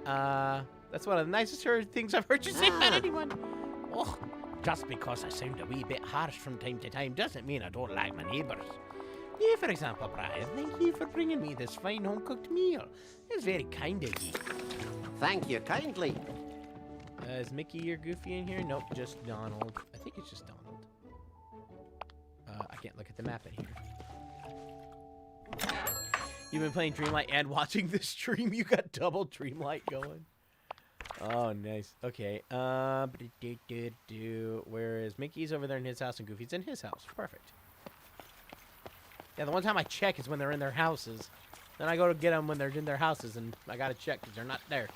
That's one of the nicest things I've heard you say about anyone. Oh, just because I sound a wee bit harsh from time to time doesn't mean I don't like my neighbours. You, for example, Brian, thank you for bringing me this fine home-cooked meal. It's very kind of you. Thank you kindly. Is Mickey or Goofy in here? Nope, just Donald. I think it's just Donald. I can't look at the map in here. You've been playing Dreamlight and watching the stream? You got double Dreamlight going? Oh, nice. Okay. Where is Mickey's over there in his house and Goofy's in his house? Perfect. Yeah, the one time I check is when they're in their houses. Then I go to get them when they're in their houses, and I gotta check because they're not there.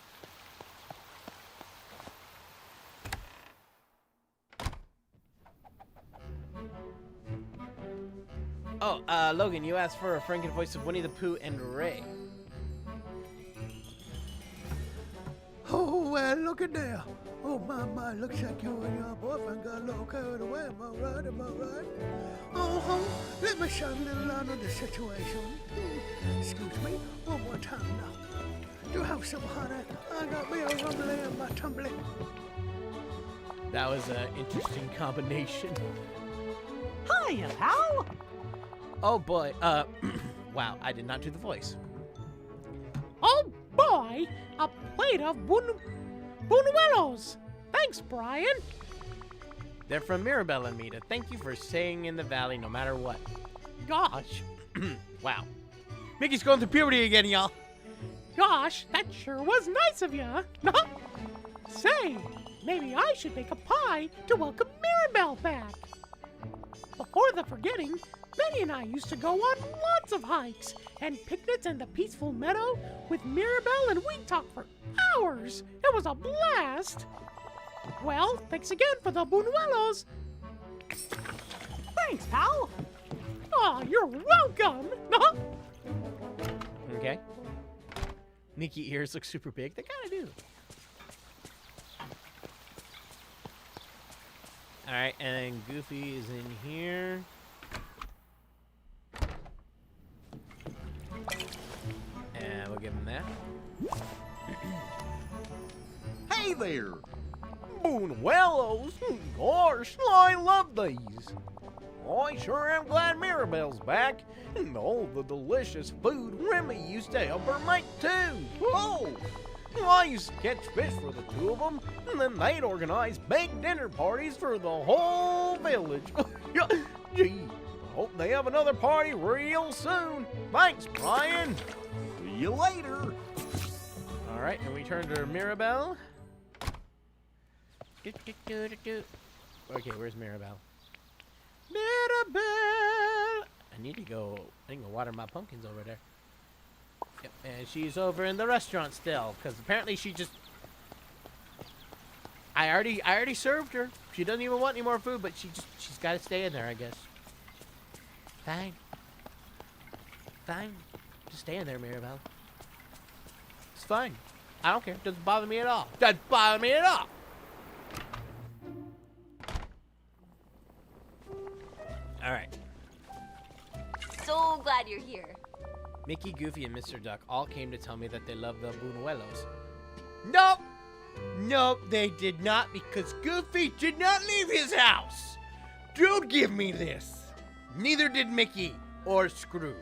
Oh, Logan, you asked for a Frankenvoice of Winnie the Pooh and Ray. Oh, well, look at there. Oh, my, looks like you and your boyfriend got a little carried away. Am I right? Uh-huh. Let me shine a little light on the situation. Excuse me, one more time now. You have some honey. I got me a rumbly and my tumbly. That was an interesting combination. Hiya, pal. Oh, boy. Wow, I did not do the voice. Oh, boy. A plate of buñuelos. Thanks, Brian. They're from Mirabel and me to thank you for staying in the valley no matter what. Gosh. Wow. Mickey's going through puberty again, y'all. Gosh, that sure was nice of you. Say, maybe I should make a pie to welcome Mirabel back. Before the forgetting, Benny and I used to go on lots of hikes and picnics in the peaceful meadow with Mirabel, and we'd talk for hours. It was a blast. Well, thanks again for the buñuelos. Thanks, pal. Oh, you're welcome. Okay. Mickey ears look super big. They kind of do. All right, and then Goofy is in here. And we'll give him that. Hey there. Buñuelos? Gosh, I love these. I sure am glad Mirabel's back. And all the delicious food Remy used to help her make, too. Oh, I used to catch fish for the 2 of them, and then they'd organize big dinner parties for the whole village. Gee, I hope they have another party real soon. Thanks, Brian. see you later. All right, and we turn to Mirabel. Okay, where's Mirabel? Mirabel! I need to go water my pumpkins over there. Yep, and she's over in the restaurant still, because apparently she just... I already served her. She doesn't even want any more food, but she's got to stay in there, I guess. Fine. Fine. Just stay in there, Mirabel. It's fine. I don't care. Doesn't bother me at all. Doesn't bother me at all. All right. So glad you're here. Mickey, Goofy, and Mr. Duck all came to tell me that they love the Buñuelos. Nope. Nope, they did not, because Goofy did not leave his house. Don't give me this. Neither did Mickey or Scrooge.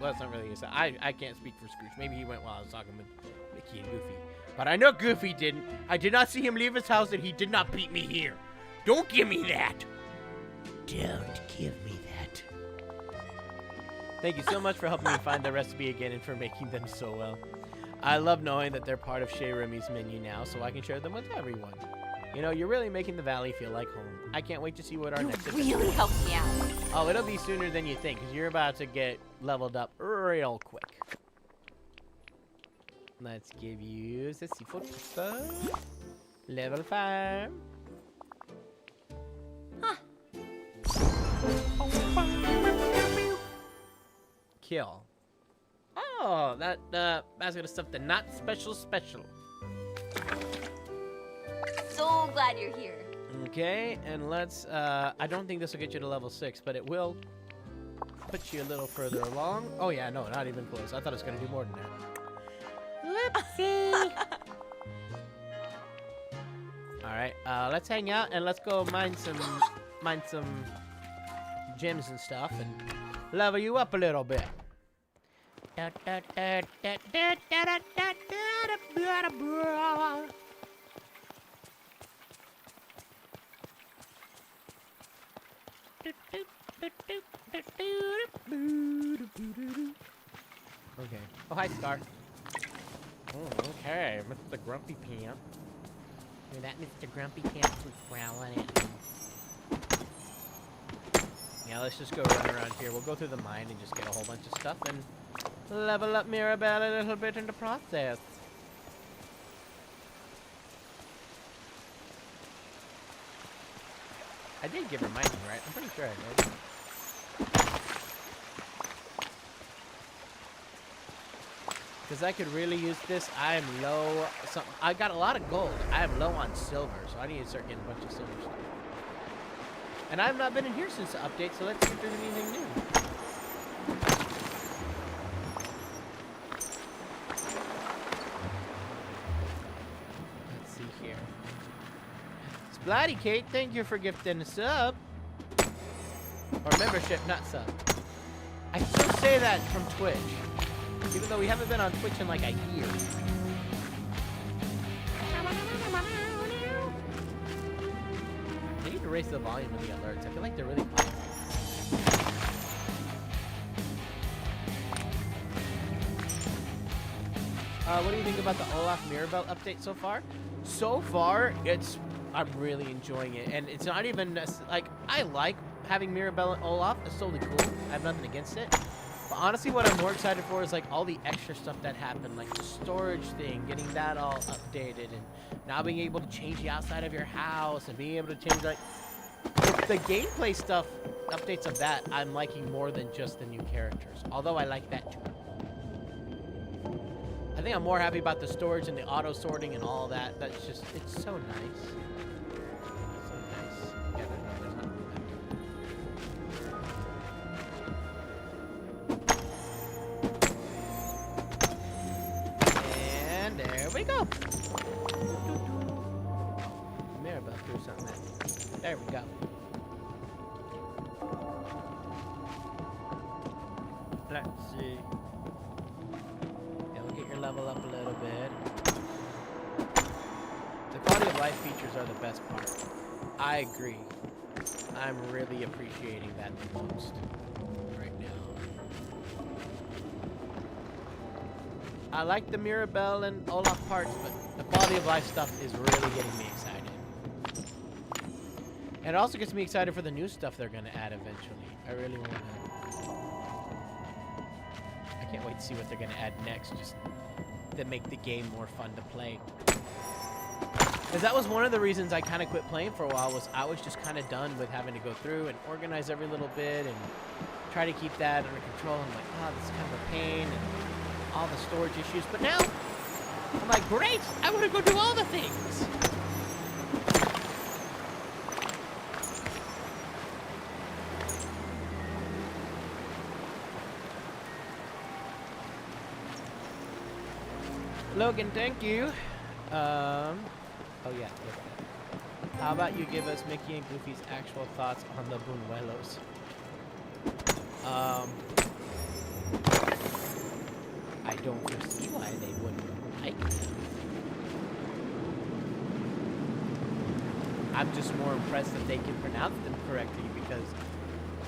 Well, that's not really his. I can't speak for Scrooge. Maybe he went while I was talking with Mickey and Goofy. But I know Goofy didn't. I did not see him leave his house, and he did not beat me here. Don't give me that. Don't give me that. Thank you so much for helping me find the recipe again and for making them so well. I love knowing that they're part of Chez Remy's menu now, so I can share them with everyone. You know, you're really making the valley feel like home. I can't wait to see what our next adventure Really is. helped me out. Oh, it'll be sooner than you think, because you're about to get leveled up real quick. Let's give you the seafood pasta. Level 5. Kill. Oh, that basket of stuff, the not special. So glad you're here. Okay, and let's, I don't think this will get you to level 6, but it will put you a little further along. Oh yeah, no, not even close. I thought it was gonna do more than that. Whoopsie! Alright, let's hang out and let's go mine some gems and stuff and level you up a little bit. Okay. Oh, hi, Scar. Oh, okay, Mr. Grumpy Pants. Look at that Mr. Grumpy Pants was growling at me. Yeah, let's just go run around here. We'll go through the mine and just get a whole bunch of stuff and level up Mirabel a little bit in the process. I did give her mining, right? I'm pretty sure I did. Because I could really use this. I am low. I got a lot of gold. I am low on silver, so I need to start getting a bunch of silver stuff. And I've not been in here since the update, so let's see if there's anything new. Let's see here. Splatty Kate, thank you for gifting a sub. Or membership, not sub. I still say that from Twitch. Even though we haven't been on Twitch in like a year. I need to raise the volume of the alerts. I feel like they're really loud. What do you think about the Olaf Mirabel update so far? So far, I'm really enjoying it. And it's not even, like, I like having Mirabel and Olaf. It's totally cool. I have nothing against it. But honestly, what I'm more excited for is like all the extra stuff that happened, like the storage thing, getting that all updated, and now being able to change the outside of your house and being able to change like the gameplay stuff, updates of that. I'm liking more than just the new characters, although I like that too. I think I'm more happy about the storage and the auto sorting and all that. That's just, it's so nice. So nice. Yeah, there's not room back. And there we go. Mirabel threw something at me. There we go. Let's see. Yeah, we'll get your level up a little bit. The quality of life features are the best part. I agree. I'm really appreciating that the most right now. I like the Mirabel and Olaf parts, but the quality of life stuff is really getting me excited. And it also gets me excited for the new stuff they're going to add eventually. I really want to... I can't wait to see what they're gonna add next, just to make the game more fun to play. Because that was one of the reasons I kind of quit playing for a while, was I was just kind of done with having to go through and organize every little bit and try to keep that under control. I'm like, oh, this is kind of a pain, and all the storage issues. But now, I'm like, great, I want to go do all the things. Logan, thank you. Oh yeah, look at that. How about you give us Mickey and Goofy's actual thoughts on the Buñuelos? I don't foresee why they wouldn't like them. I'm just more impressed that they can pronounce them correctly, because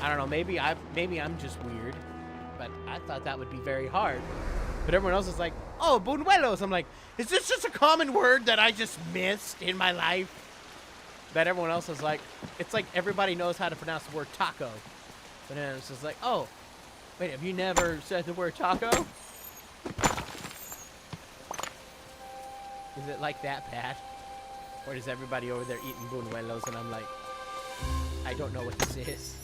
I don't know, maybe I'm just weird, but I thought that would be very hard. But everyone else is like, oh, Buñuelos. I'm like, is this just a common word that I just missed in my life? But everyone else is like, it's like everybody knows how to pronounce the word taco. But then it's just like, oh, wait, have you never said the word taco? Is it like that bad? Or is everybody over there eating Buñuelos and I'm like, I don't know what this is.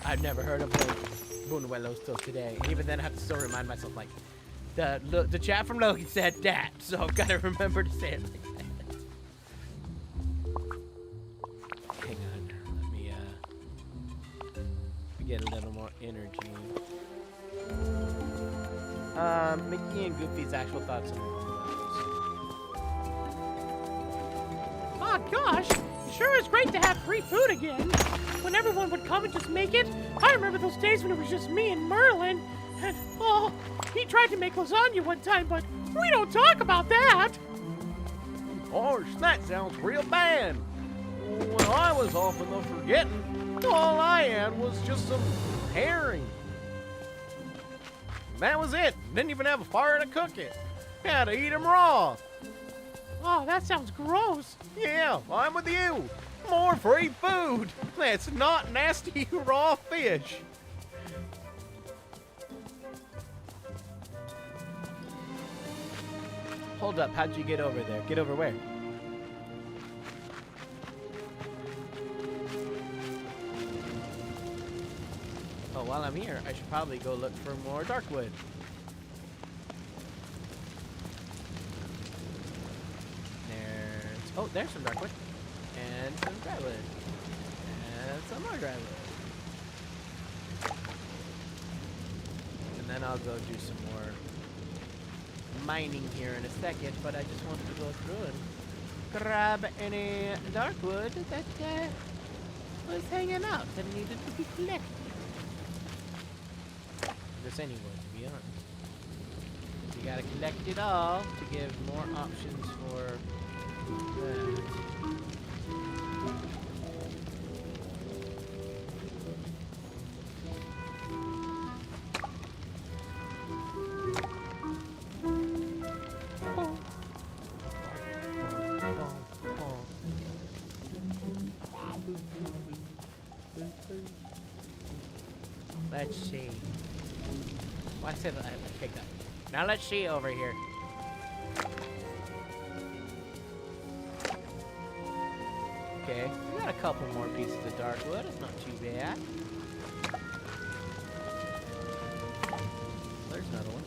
I've never heard of Buñuelos till today. And even then I have to still remind myself, like, the chat from Logan said that, so I've got to remember to say it like that. Hang on, let me get a little more energy. Mickey and Goofy's actual thoughts on Buñuelos. Oh gosh, it sure is great to have free food again. When everyone would come and just make it, I remember those days when it was just me and Merlin. And, oh, he tried to make lasagna one time, but we don't talk about that. Gosh, that sounds real bad. When I was off in the forgetting, all I had was just some herring. That was it. Didn't even have a fire to cook it. Had to eat them raw. Oh, that sounds gross. Yeah, I'm with you. More free food. That's not nasty raw fish. Hold up, how'd you get over there? Get over where? Oh, while I'm here, I should probably go look for more dark wood. There's some dark wood. And some dry wood. And some more dry wood. And then I'll go do some more mining here in a second, but I just wanted to go through and grab any dark wood that was hanging out and needed to be collected. Just any wood, to be honest. You gotta collect it all to give more options for that. Let's see. Well, I said I picked up. Now let's see over here. Okay, we got a couple more pieces of dark wood. It's not too bad. There's another one.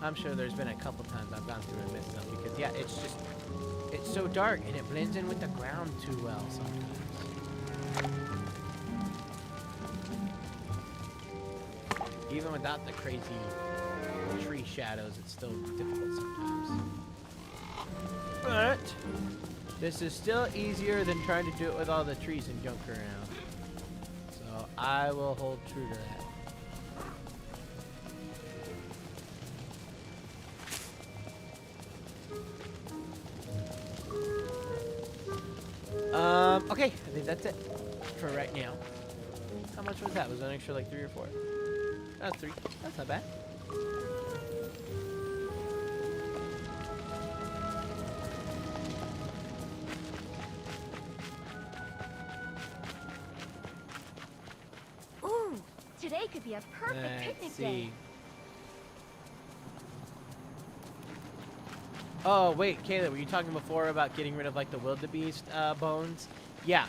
I'm sure there's been a couple times I've gone through and missed some because, yeah, it's just, it's so dark and it blends in with the ground too well sometimes. Even without the crazy tree shadows, it's still difficult sometimes. But this is still easier than trying to do it with all the trees and junk around. So I will hold true to that. Okay, I think that's it for right now. How much was that? Was that an extra like 3 or 4? That's 3. That's not bad. Today could be a perfect Let's picnic see. day. Oh, wait, Kayla, were you talking before about getting rid of, like, the wildebeest bones? Yeah.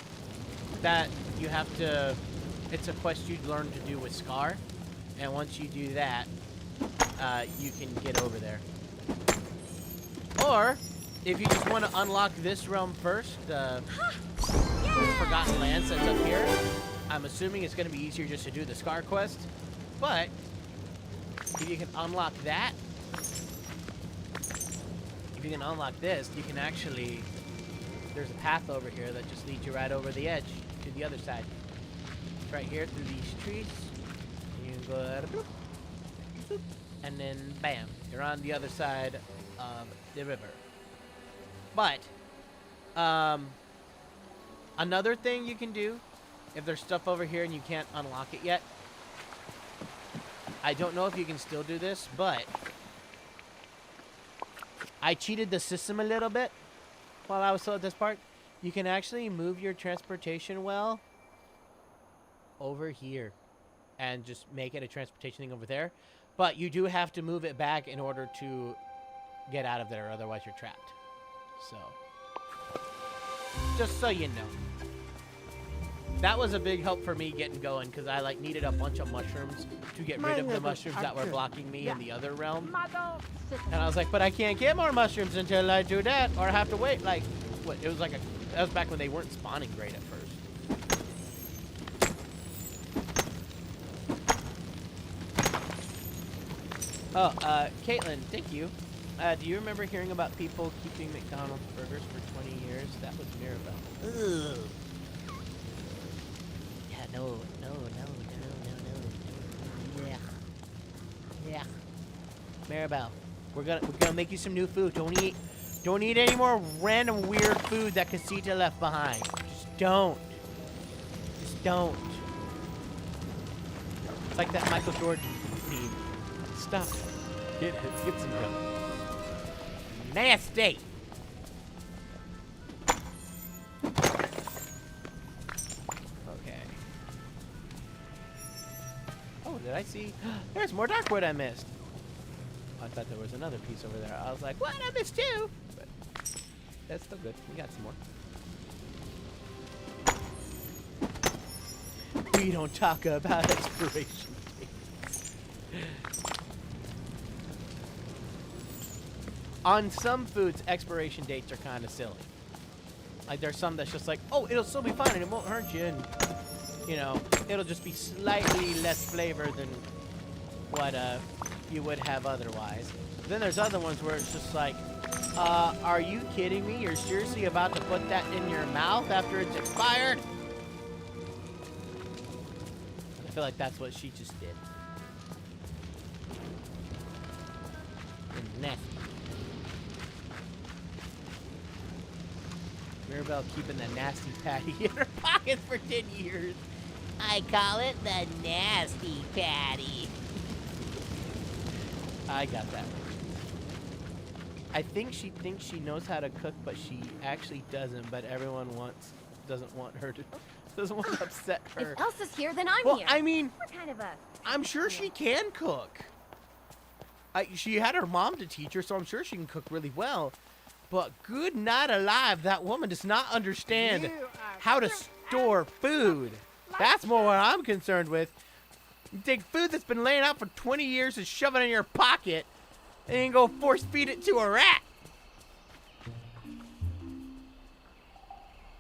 That, you have to... It's a quest you'd learn to do with Scar. And once you do that, you can get over there. Or, if you just want to unlock this realm first, the Forgotten Lands that's up here, I'm assuming it's going to be easier just to do the Scar quest. But, if you can unlock that, if you can unlock this, you can actually... There's a path over here that just leads you right over the edge to the other side. It's right here through these trees. You can go... Boop, boop, and then, bam, you're on the other side of the river. But, another thing you can do, if there's stuff over here and you can't unlock it yet, I don't know if you can still do this, but I cheated the system a little bit while I was still at this part. You can actually move your transportation well over here and just make it a transportation thing over there. But you do have to move it back in order to get out of there, otherwise you're trapped. So, just so you know. That was a big help for me getting going, because I like needed a bunch of mushrooms to get rid of the mushrooms that were blocking me in the other realm. And I was like, but I can't get more mushrooms until I do that, or I have to wait. Like, what? It was like that was back when they weren't spawning great at first. Oh, Caitlin, thank you. Do you remember hearing about people keeping McDonald's burgers for 20 years? That was Mirabel. Ugh. Yeah, no. Yeah. Mirabel, we're gonna make you some new food. Don't eat any more random weird food that Casita left behind. Just don't. It's like that Michael Jordan meme. Stop. Get some gum. Nasty. Okay. Oh, did I see? There's more darkwood I missed. Oh, I thought there was another piece over there. I was like, what? I missed two. But that's still good. We got some more. We don't talk about expiration dates. On some foods, expiration dates are kind of silly. Like, there's some that's just like, oh, it'll still be fine and it won't hurt you, and, you know, it'll just be slightly less flavor than what you would have otherwise. But then there's other ones where it's just like, are you kidding me? You're seriously about to put that in your mouth after it's expired? I feel like that's what she just did. And nasty. Mirabel keeping the nasty patty in her pocket for 10 years. I call it the nasty patty. I got that. I think she thinks she knows how to cook, but she actually doesn't. But everyone doesn't want to upset her. If Elsa's here, then I'm Well, here. I mean, We're kind of a... I'm sure she can cook. She had her mom to teach her, so I'm sure she can cook really well. But good night alive, that woman does not understand how to store food. That's more what I'm concerned with. You take food that's been laying out for 20 years and shove it in your pocket, and then go force feed it to a rat.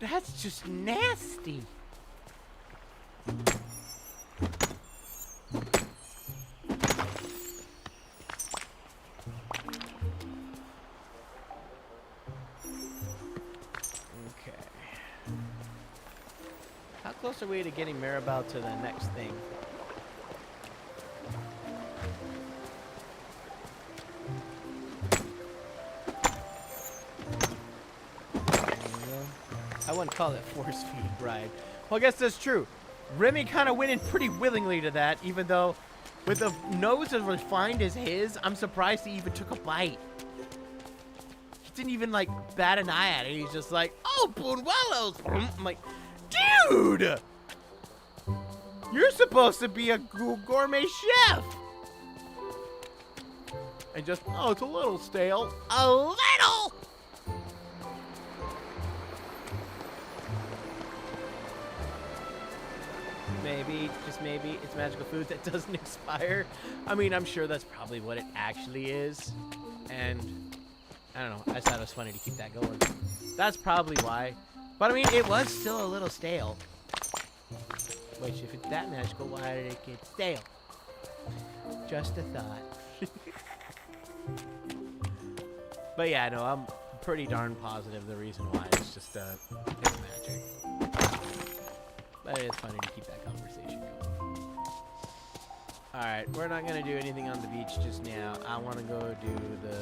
That's just nasty. How close are we to getting Mirabel to the next thing? I wouldn't call it force feed, right? Well, I guess that's true. Remy kind of went in pretty willingly to that, even though with a nose as refined as his, I'm surprised he even took a bite. He didn't even, like, bat an eye at it. He's just like, oh, Buñuelos. I'm like, dude! You're supposed to be a gourmet chef. And just, oh, it's a little stale. A little! Maybe, just maybe, it's magical food that doesn't expire. I mean, I'm sure that's probably what it actually is. And, I don't know, I just thought it was funny to keep that going. That's probably why. But I mean, it was still a little stale. Which, if it's that magical, why did it get stale? Just a thought. But yeah, no, I'm pretty darn positive the reason why is just, it's magic. But it's funny to keep that conversation going. Alright, we're not going to do anything on the beach just now. I want to go do the...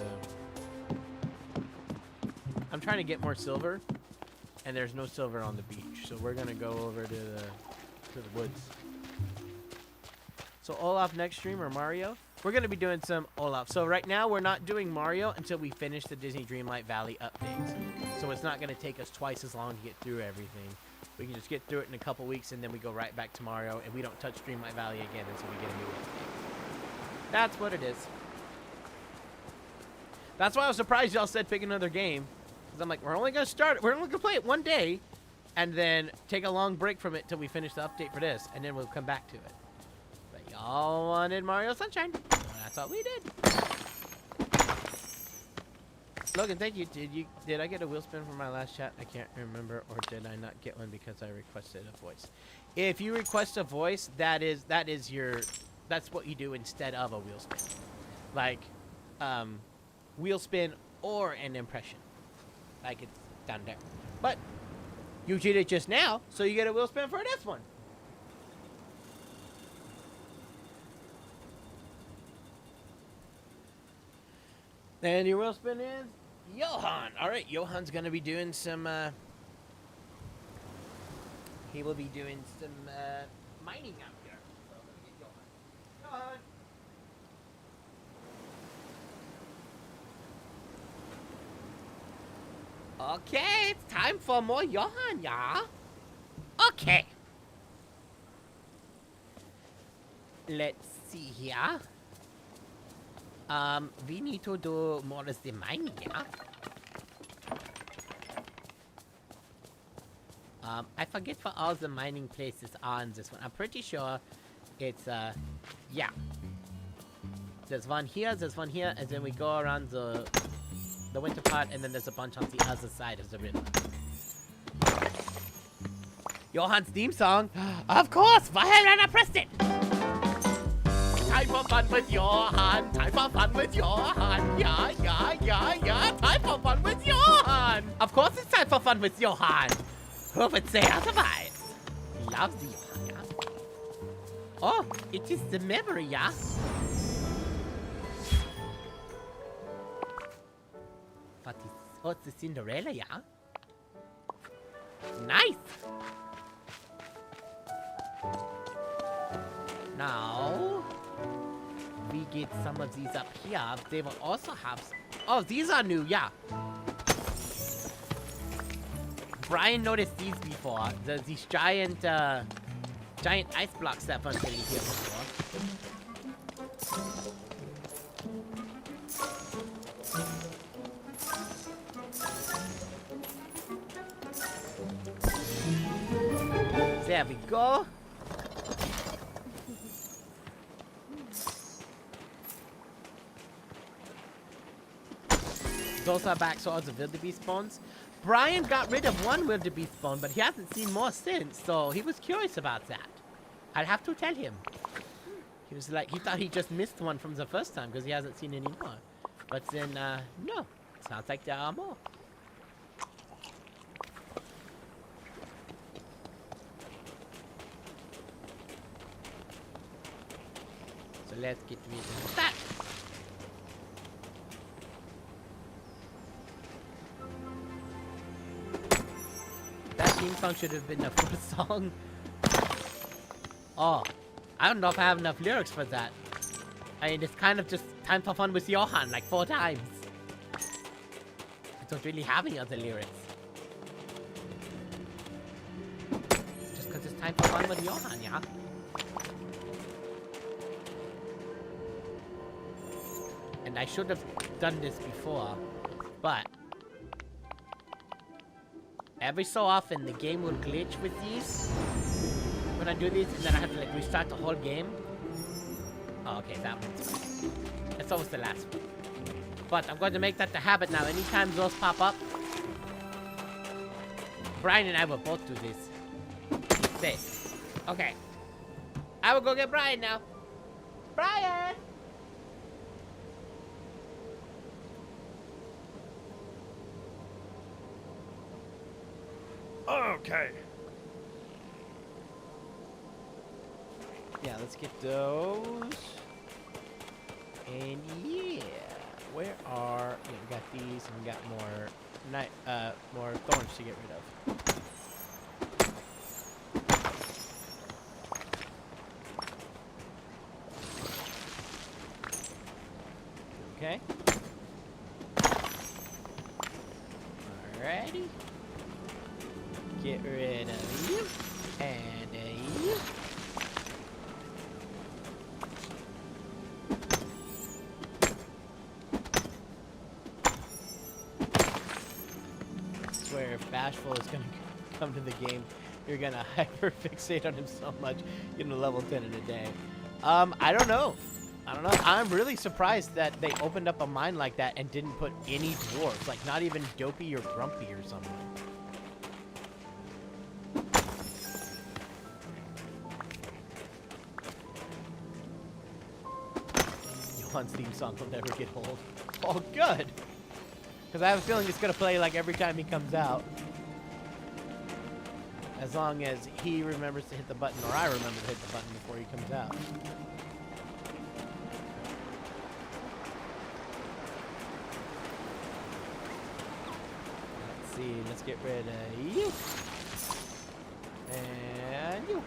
I'm trying to get more silver, and there's no silver on the beach. So we're going to go over to the woods. So Olaf next stream or Mario? We're going to be doing some Olaf. So right now we're not doing Mario until we finish the Disney Dreamlight Valley updates. So it's not going to take us twice as long to get through everything. We can just get through it in a couple weeks and then we go right back to Mario and we don't touch Dreamlight Valley again until we get a new update. That's what it is. That's why I was surprised y'all said pick another game. Because I'm like, we're only going to play it one day and then take a long break from it till we finish the update for this and then we'll come back to it. Y'all wanted Mario Sunshine. So that's what we did. Logan, thank you. Did I get a wheel spin from my last chat? I can't remember, or did I not get one because I requested a voice? If you request a voice, that's what you do instead of a wheel spin. Like wheel spin or an impression. Like it's down there. But you did it just now, so you get a wheel spin for this one. And your wheel spin is Johan. All right, Johan's gonna be doing some. He will be doing some mining out here. So let me get Johan. Johan. Okay, it's time for more Johan, yeah. Okay. Let's see here. We need to do more of the mining, yeah? I forget what all the mining places are on this one. I'm pretty sure it's, yeah. There's one here, and then we go around the winter part, and then there's a bunch on the other side of the river. Johan's theme song? Of course! Why hadn't I pressed it? Time for fun with Johan. Time for fun with Johan. Yeah. Time for fun with Johan. Of course it's time for fun with Johan. Who would say otherwise? Loves the Johan, yeah? Oh, it is the memory, yeah? It's the Cinderella, yeah? Nice! Now... we get some of these up here. They will also have some. Oh, these are new, yeah. Brian noticed these before. These giant ice blocks that weren't getting here before. There we go. Those are back swords of wildebeest bones. Brian got rid of one wildebeest bone, but he hasn't seen more since, so he was curious about that. I'd have to tell him. He was like, he thought he just missed one from the first time because he hasn't seen any more. But then, no. Sounds like there are more. So let's get rid of that. That theme song should have been the first song. Oh, I don't know if I have enough lyrics for that. I mean, it's kind of just time for fun with Johan like 4 times. I don't really have any other lyrics. Just because it's time for fun with Johan, yeah? and I should have done this before, but every so often the game will glitch with these when I do these, and then I have to like restart the whole game. Oh, okay, that one's fine. That's always the last one. But I'm going to make that the habit now. Anytime those pop up, Brian and I will both do this. Stay. Okay. I will go get Brian now. Brian! Okay. Yeah, let's get those. And yeah, where are? Yeah, we got these, and we got more thorns to get rid of. Okay. Alrighty. Get rid of you and you. I swear, if Bashful is gonna come to the game, you're gonna hyperfixate on him so much, get him to level 10 in a day. I don't know. I'm really surprised that they opened up a mine like that and didn't put any dwarves, like not even Dopey or Grumpy or something. Johan's theme song will never get old. Oh, good. Because I have a feeling it's going to play like every time he comes out. As long as he remembers to hit the button, or I remember to hit the button before he comes out. Let's see, let's get rid of you. And you.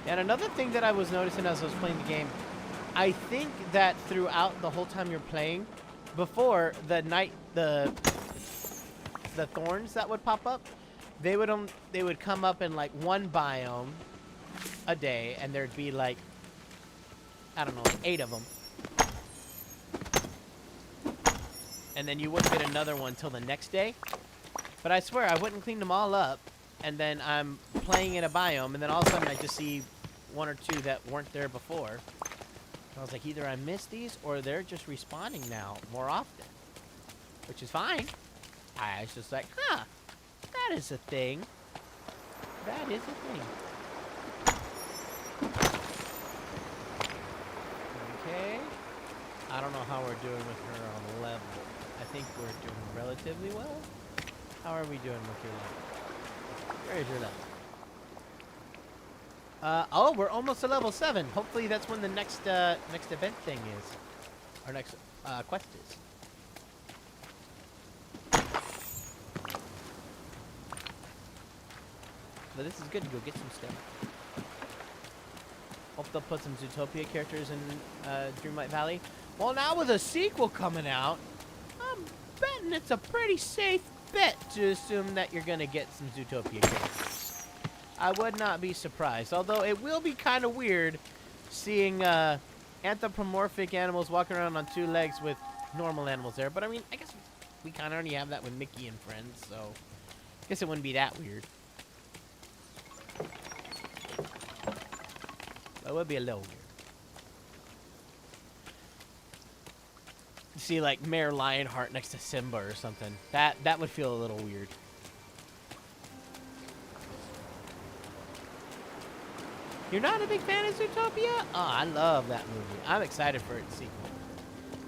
And another thing that I was noticing as I was playing the game, I think that throughout the whole time you're playing, before the thorns that would pop up, they would come up in like one biome a day, and there'd be like, I don't know, like 8 of them. And then you wouldn't get another one till the next day. But I swear I wouldn't clean them all up, and then I'm playing in a biome, and then all of a sudden I just see 1 or 2 that weren't there before. And I was like, either I missed these or they're just respawning now more often, which is fine. I was just like, huh, that is a thing. That is a thing. Okay. I don't know how we're doing with her on level. I think we're doing relatively well. How are we doing with your level? Where is your level? Oh, we're almost to level 7. Hopefully that's when the next event thing is. Our next quest is. But this is good to go get some stuff. Hope they'll put some Zootopia characters in Dreamlight Valley. Well, now with a sequel coming out, I'm betting it's a pretty safe bet to assume that you're gonna get some Zootopia characters. I would not be surprised, although it will be kind of weird seeing anthropomorphic animals walking around on 2 legs with normal animals there. But I mean, I guess we kind of already have that with Mickey and friends, so I guess it wouldn't be that weird. But it would be a little weird. You see, like, Mayor Lionheart next to Simba or something. That would feel a little weird. You're not a big fan of Zootopia? Oh, I love that movie. I'm excited for its sequel.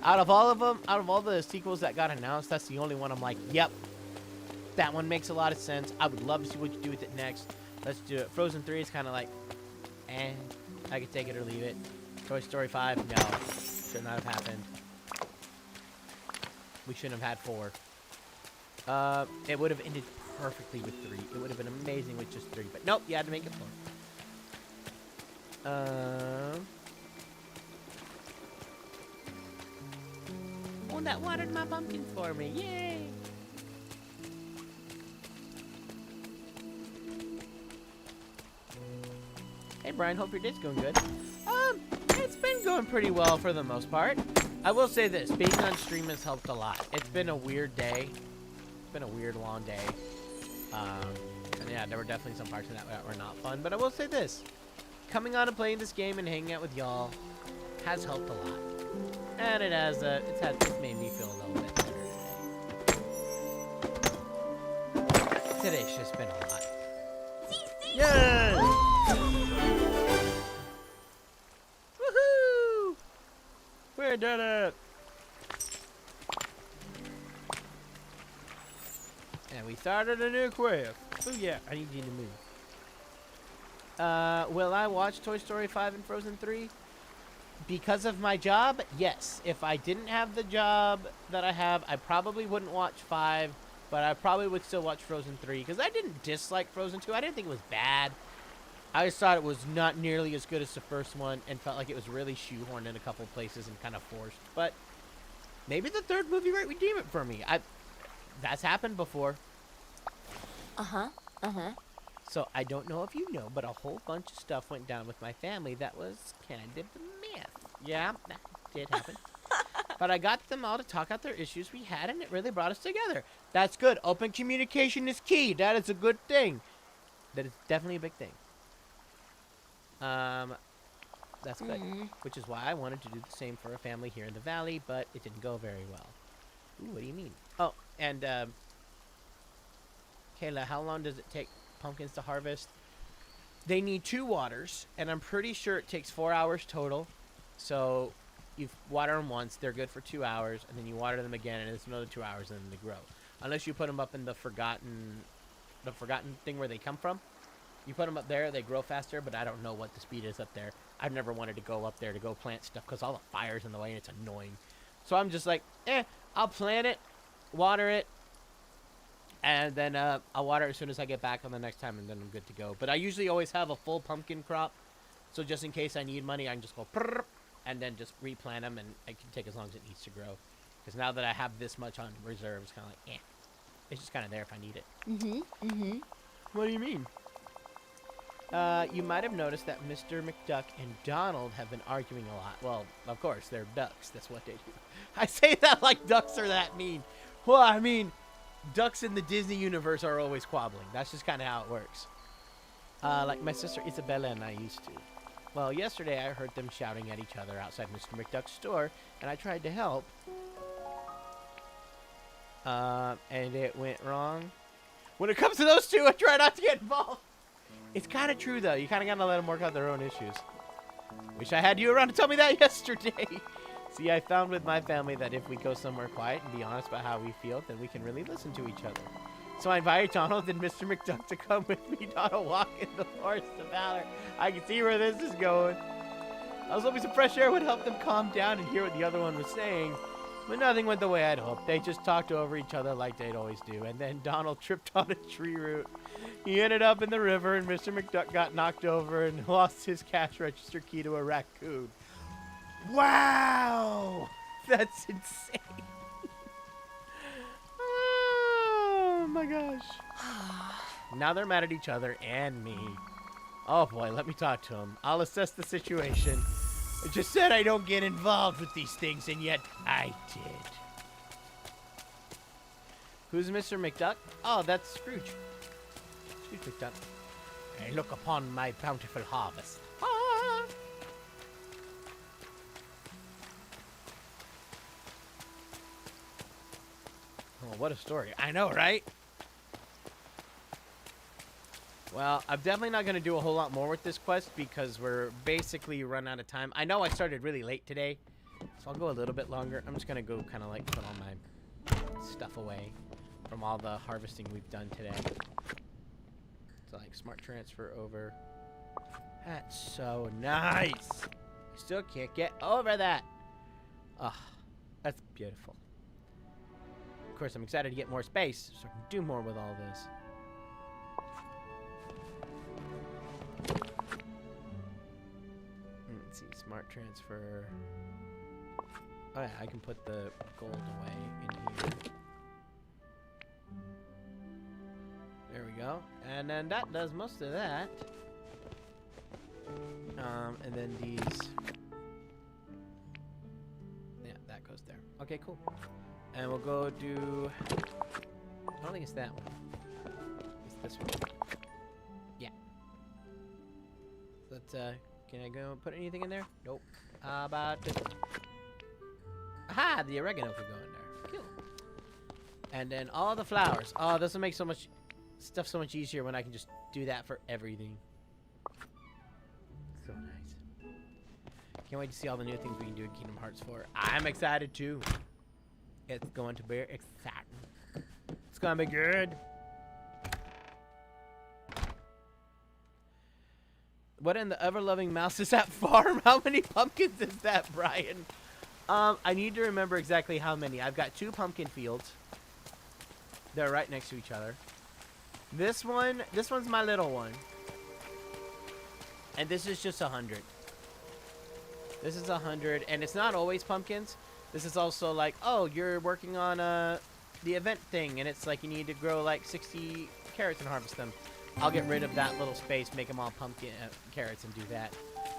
Out of all of them, out of all the sequels that got announced, that's the only one I'm like, yep, that one makes a lot of sense. I would love to see what you do with it next. Let's do it. Frozen 3 is kind of like, I could take it or leave it. Toy Story 5, no. Should not have happened. We shouldn't have had 4. It would have ended perfectly with 3. It would have been amazing with just 3. But nope, you had to make it 4. Oh, that watered my pumpkin for me. Yay! Hey, Brian, hope your day's going good. It's been been going pretty well for the most part. I will say this, being on stream has helped a lot. It's been a weird day. It's been a weird, long day. And yeah, there were definitely some parts of that were not fun. But I will say this, coming on and playing this game and hanging out with y'all has helped a lot. And it has, it's made me feel a little bit better today. Today's just been a lot. Yes! Woohoo! We did it! And we started a new quest. Oh yeah, I need you to move. Will I watch Toy Story 5 and Frozen 3? Because of my job, yes. If I didn't have the job that I have, I probably wouldn't watch 5, but I probably would still watch Frozen 3, because I didn't dislike Frozen 2. I didn't think it was bad. I just thought it was not nearly as good as the first one, and felt like it was really shoehorned in a couple places and kind of forced. But maybe the third movie might redeem it for me. That's happened before. So I don't know if you know, but a whole bunch of stuff went down with my family that was kind of myth. Yeah, that did happen. But I got them all to talk out their issues we had, and it really brought us together. That's good. Open communication is key. That is a good thing. That is definitely a big thing. That's good. Which is why I wanted to do the same for a family here in the valley, but it didn't go very well. Ooh, what do you mean? Oh, and Kayla, how long does it take pumpkins to harvest? They need 2 waters, and I'm pretty sure it takes 4 hours total. So you water them once, they're good for 2 hours, and then you water them again, and it's another 2 hours, and then they grow. Unless you put them up in the forgotten thing where they come from. You put them up there, they grow faster, but I don't know what the speed is up there. I've never wanted to go up there to go plant stuff because all the fire's in the way and it's annoying. So I'm just like, I'll plant it, water it, and then I'll water it as soon as I get back on the next time, and then I'm good to go. But I usually always have a full pumpkin crop, so just in case I need money, I can just go prrr, and then just replant them, and it can take as long as it needs to grow. Because now that I have this much on reserve, it's kind of like, it's just kind of there if I need it. What do you mean? You might have noticed that Mr. McDuck and Donald have been arguing a lot. Well, of course, they're ducks. That's what they do. I say that like ducks are that mean. Well, I mean, ducks in the Disney universe are always squabbling. That's just kind of how it works. Like my sister Isabella and I used to. Well, yesterday I heard them shouting at each other outside Mr. McDuck's store, and I tried to help. And it went wrong. When it comes to those two, I try not to get involved. It's kind of true, though. You kind of got to let them work out their own issues. Wish I had you around to tell me that yesterday. See, I found with my family that if we go somewhere quiet and be honest about how we feel, then we can really listen to each other. So I invited Donald and Mr. McDuck to come with me on a walk in the Forest of Valor. I can see where this is going. I was hoping some fresh air would help them calm down and hear what the other one was saying. But nothing went the way I'd hoped. They just talked over each other like they'd always do. And then Donald tripped on a tree root. He ended up in the river, and Mr. McDuck got knocked over and lost his cash register key to a raccoon. Wow! That's insane. Oh, my gosh. Now they're mad at each other and me. Oh, boy, let me talk to him. I'll assess the situation. I just said I don't get involved with these things, and yet I did. Who's Mr. McDuck? Oh, that's Scrooge. Scrooge McDuck. I look upon my bountiful harvest. Ah! Oh, what a story. I know, right? Well, I'm definitely not going to do a whole lot more with this quest because we're basically run out of time. I know I started really late today, so I'll go a little bit longer. I'm just going to go kind of like put all my stuff away from all the harvesting we've done today. So like smart transfer over. That's so nice. I still can't get over that. Ah, that's beautiful. Of course, I'm excited to get more space so I can do more with all this. Let's see, smart transfer. Oh yeah, I can put the gold away in here. There we go. And then that does most of that. And then these Okay, cool. And we'll go do... I don't think it's that one. It's this one. Yeah. Let's, can I go put anything in there? Nope. How about this one? Aha! The oregano could go in there. Cool. And then all the flowers. Oh, this will make so much stuff so much easier when I can just do that for everything. So nice. Can't wait to see all the new things we can do in Kingdom Hearts 4. I'm excited too. It's going to be exciting. It's gonna be good. What in the ever-loving mouse is that farm? How many pumpkins is that, Brian? I need to remember exactly how many. I've got 2 pumpkin fields. They're right next to each other. This one's my little one. And this is just 100. This is 100, and it's not always pumpkins. This is also like, oh, you're working on the event thing, and it's like you need to grow like 60 carrots and harvest them. I'll get rid of that little space, make them all pumpkin carrots, and do that.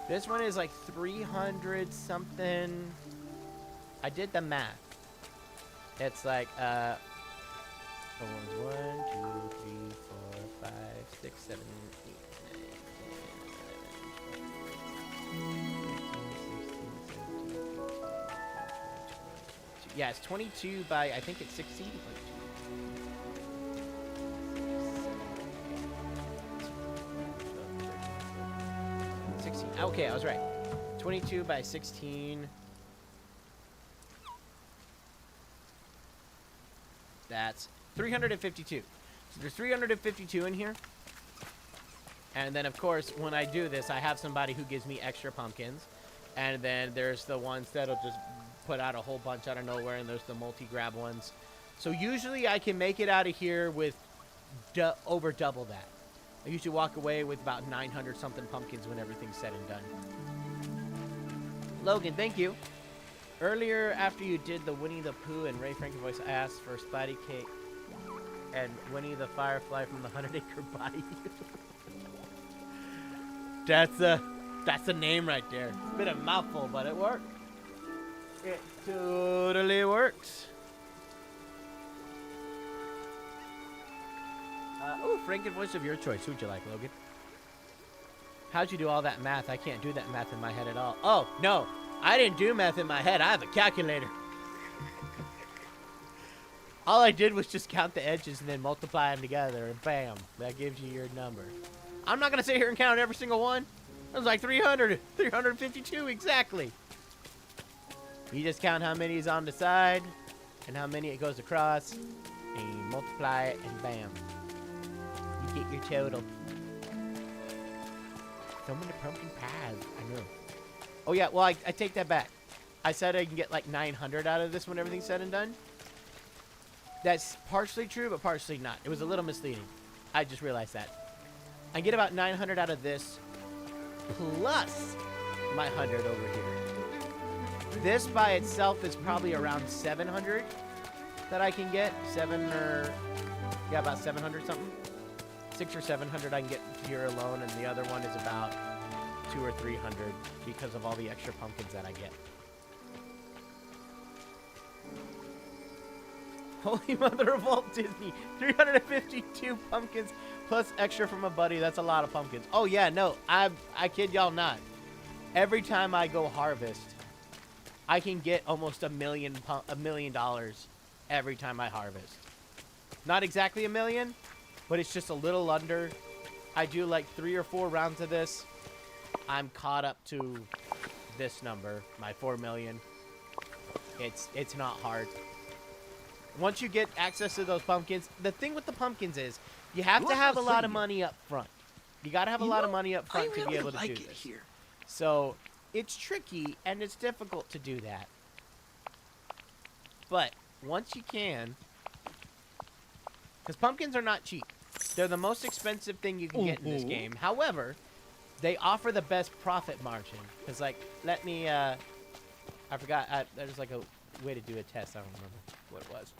This one is like 300 something. I did the math. It's like the one's 1, 2, 3, 4, 5, 6, 7, 8, 9, 10, 11, 12, 13, 14, 15, 16, 17, 18, 19, 20, 21, 22. Yeah, it's 22 by, I think it's 16. 16. Okay, I was right. 22 by 16. That's 352. So there's 352 in here. And then, of course, when I do this, I have somebody who gives me extra pumpkins. And then there's the ones that'll just put out a whole bunch out of nowhere. And there's the multi-grab ones. So usually I can make it out of here with over double that. I usually walk away with about 900 something pumpkins when everything's said and done. Logan, thank you. Earlier, after you did the Winnie the Pooh and Ray Frankenvoice, I asked for Spidey Cake and Winnie the Firefly from the 100 Acre Body. That's the name right there. It's been a mouthful, but it worked. It totally works. Oh, Frankenvoice of your choice. Who'd you like, Logan? How'd you do all that math? I can't do that math in my head at all. Oh, no. I didn't do math in my head. I have a calculator. All I did was just count the edges and then multiply them together, and bam, that gives you your number. I'm not going to sit here and count every single one. That was like 300, 352 exactly. You just count how many is on the side and how many it goes across, and you multiply it, and bam. You get your total. So many pumpkin pies. I know. Oh, yeah, well, I take that back. I said I can get like 900 out of this when everything's said and done. That's partially true, but partially not. It was a little misleading. I just realized that. I get about 900 out of this, plus my 100 over here. This by itself is probably around 700 that I can get. Yeah, about 700 something. 600 or 700 I can get here alone, and the other one is about 200 or 300 because of all the extra pumpkins that I get. Holy Mother of Walt Disney, 352 pumpkins plus extra from a buddy. That's a lot of pumpkins. Oh yeah, no, I kid y'all not. Every time I go harvest, I can get almost $1 million every time I harvest. Not exactly $1 million, but it's just a little under. I do like 3 or 4 rounds of this. I'm caught up to this number, my 4 million. It's not hard. Once you get access to those pumpkins, the thing with the pumpkins is you have to have a lot of money up front. You got to have a lot of money up front to be able to do this. Here. So it's tricky and it's difficult to do that. But once you can, because pumpkins are not cheap. They're the most expensive thing you can get in this game. However, they offer the best profit margin. Because, like, let me, I forgot, there's like a way to do a test. I don't remember what it was.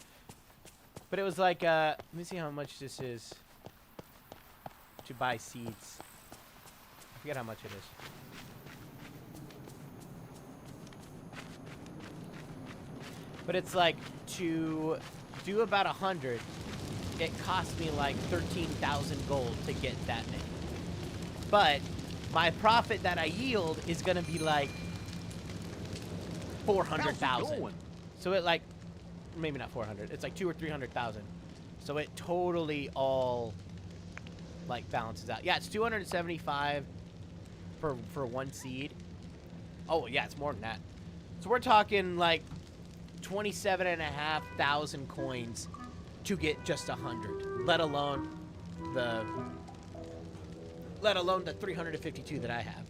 But it was like, let me see how much this is to buy seeds. I forget how much it is. But it's like to do about 100, it cost me like 13,000 gold to get that many. But my profit that I yield is gonna be like 400,000. So it like, maybe not 400. It's like 200,000 or 300,000. So it totally all like balances out. Yeah, it's 275 for one seed. Oh yeah, it's more than that. So we're talking like 27,500 coins to get just 100, let alone the 352 that I have.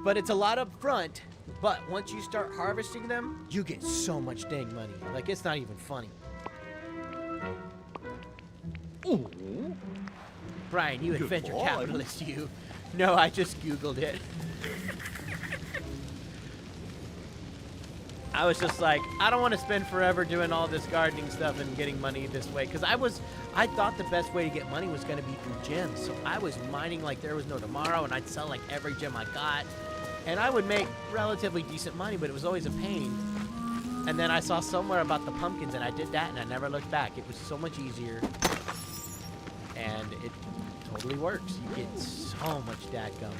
But it's a lot up front, but once you start harvesting them, you get so much dang money. Like, it's not even funny. Ooh. Brian, you adventure capitalist, you. No, I just Googled it. I was just like, I don't want to spend forever doing all this gardening stuff and getting money this way. Because I thought the best way to get money was going to be through gems. So I was mining like there was no tomorrow, and I'd sell like every gem I got. And I would make relatively decent money, but it was always a pain. And then I saw somewhere about the pumpkins, and I did that, and I never looked back. It was so much easier. And it totally works. You get so much dadgum.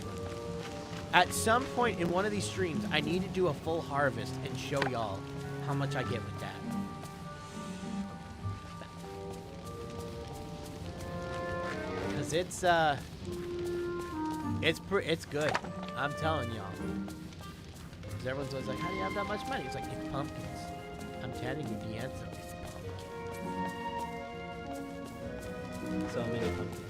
At some point in one of these streams, I need to do a full harvest and show y'all how much I get with that. Cause it's good. I'm telling y'all. Cause everyone's always like, how do you have that much money? It's like, it's pumpkins. I'm telling you, the answer is pumpkins. So many pumpkins.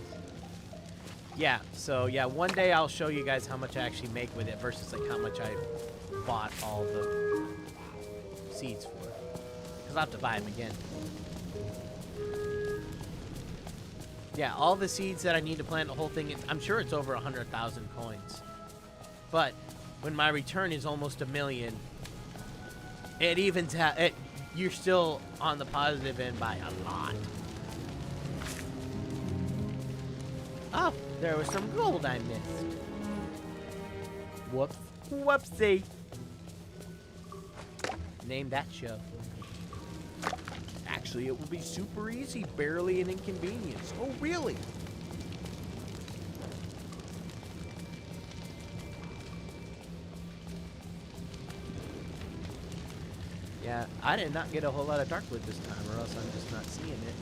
Yeah, so yeah, one day I'll show you guys how much I actually make with it versus like how much I bought all the seeds for. Because I'll have to buy them again. Yeah, all the seeds that I need to plant the whole thing, I'm sure it's over 100,000 coins. But when my return is almost 1 million, it evens out. You're still on the positive end by a lot. Oh, there was some gold I missed. Whoops. Whoopsie. Name that show. Actually, it will be super easy. Barely an inconvenience. Oh, really? Yeah, I did not get a whole lot of darkwood this time, or else I'm just not seeing it.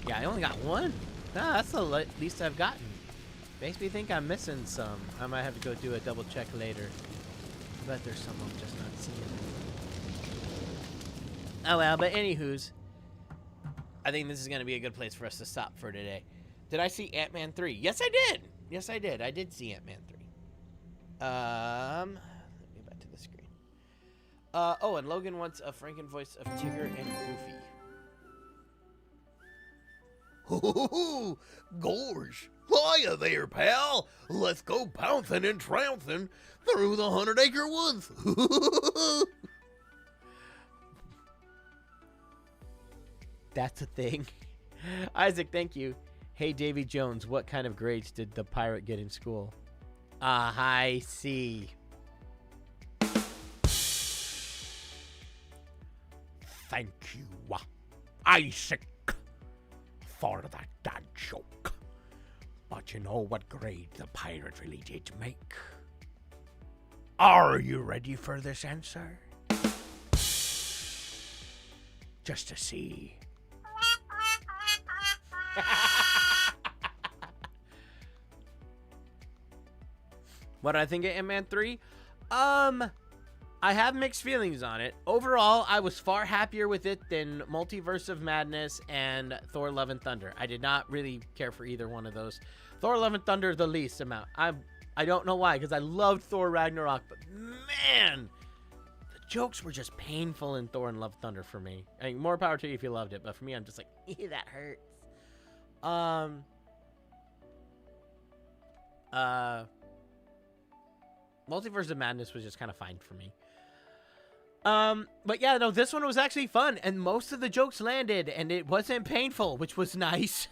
I only got one. Ah, that's the least I've gotten. Makes me think I'm missing some. I might have to go do a double check later. I bet there's some I'm just not seeing. Oh well, but anywho's, I think this is going to be a good place for us to stop for today. Did I see Ant-Man 3? Yes, I did. Yes, I did. I did see Ant-Man 3. Let me get back to the screen. Oh, and Logan wants a Frankenvoice of Tigger and Goofy. Ooh, gorge. Hiya there, pal. Let's go pouncing and trouncing through the 100-acre woods. That's a thing. Isaac, thank you. Hey, Davy Jones, what kind of grades did the pirate get in school? A high C. Thank you, Isaac, for that dad joke. But you know what grade the pirate really did make? Are you ready for this answer? Just to see. What do I think of Ant-Man 3? I have mixed feelings on it. Overall, I was far happier with it than Multiverse of Madness and Thor Love and Thunder. I did not really care for either one of those. Thor Love and Thunder the least amount. I don't know why, because I loved Thor Ragnarok, but man, the jokes were just painful in Thor and Love Thunder for me. I mean, more power to you if you loved it, but for me, I'm just like, that hurts. Multiverse of Madness was just kind of fine for me. But yeah, no, this one was actually fun, and most of the jokes landed, and it wasn't painful, which was nice.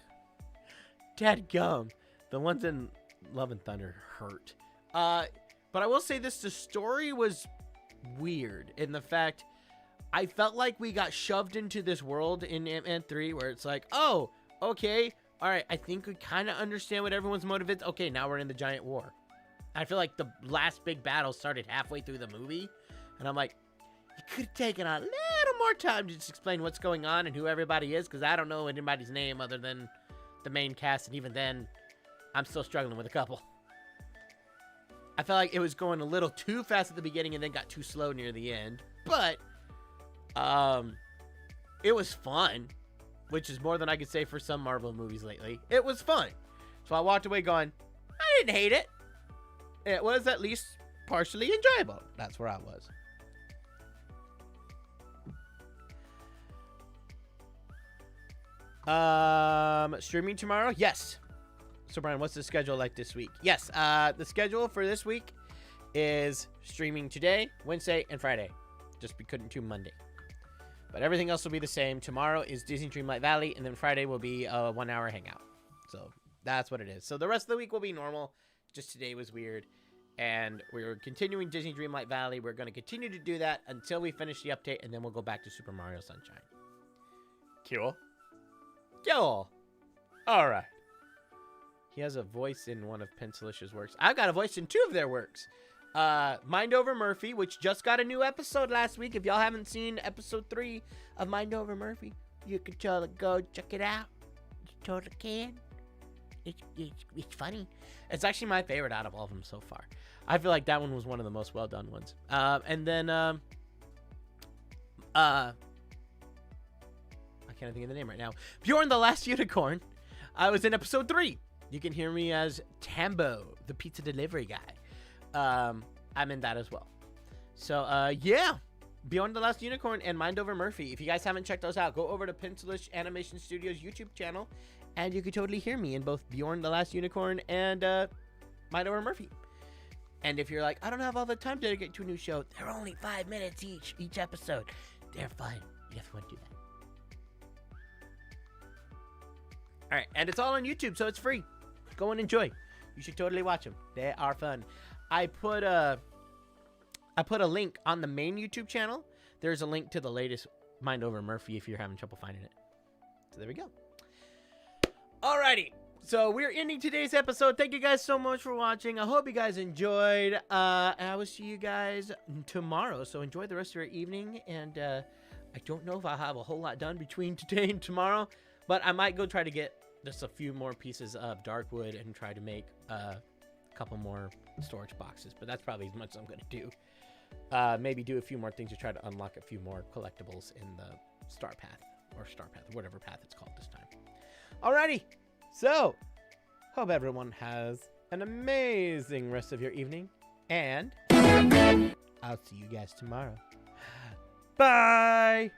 Dadgum. The ones in Love and Thunder hurt. But I will say this, the story was weird in the fact I felt like we got shoved into this world in Ant-Man 3 where it's like, oh, okay, all right, I think we kind of understand what everyone's motive is. Okay, now we're in the giant war. I feel like the last big battle started halfway through the movie, and I'm like, you could have taken a little more time to just explain what's going on and who everybody is, because I don't know anybody's name other than the main cast, and even then, I'm still struggling with a couple. I felt like it was going a little too fast at the beginning and then got too slow near the end. But, it was fun, which is more than I could say for some Marvel movies lately. It was fun. So I walked away going, I didn't hate it. It was at least partially enjoyable. That's where I was. Streaming tomorrow? Yes. So Brian, what's the schedule like this week? Yes, the schedule for this week is streaming today, Wednesday, and Friday. Just we couldn't do Monday. But everything else will be the same. Tomorrow is Disney Dreamlight Valley, and then Friday will be a 1-hour hangout. So that's what it is. So the rest of the week will be normal. Just today was weird. And we're continuing Disney Dreamlight Valley. We're going to continue to do that until we finish the update, and then we'll go back to Super Mario Sunshine. Cool. Cool. All right. He has a voice in one of Pensalicious works. I've got a voice in 2 of their works. Mind Over Murphy, which just got a new episode last week. If y'all haven't seen episode 3 of Mind Over Murphy, you can totally go check it out. You totally can. It's funny. It's actually my favorite out of all of them so far. I feel like that one was one of the most well done ones. And then I can't think of the name right now. Bjorn the Last Unicorn. I was in episode 3. You can hear me as Tambo, the pizza delivery guy. I'm in that as well. So, yeah. Beyond the Last Unicorn and Mind Over Murphy. If you guys haven't checked those out, go over to Pencilish Animation Studios YouTube channel, and you can totally hear me in both Bjorn the Last Unicorn and Mind Over Murphy. And if you're like, I don't have all the time to dedicate to a new show, they're only 5 minutes each episode. They're fun. You just want to do that. All right, and it's all on YouTube, so it's free. Go and enjoy. You should totally watch them. They are fun. I put a link on the main YouTube channel. There's a link to the latest Mind Over Murphy if you're having trouble finding it. So there we go. Alrighty. So we're ending today's episode. Thank you guys so much for watching. I hope you guys enjoyed. And I will see you guys tomorrow. So enjoy the rest of your evening. And I don't know if I'll have a whole lot done between today and tomorrow. But I might go try to get just a few more pieces of darkwood and try to make a couple more storage boxes. But that's probably as much as I'm going to do. Maybe do a few more things to try to unlock a few more collectibles in the Star Path, whatever path it's called this time. Alrighty. So, hope everyone has an amazing rest of your evening. And I'll see you guys tomorrow. Bye.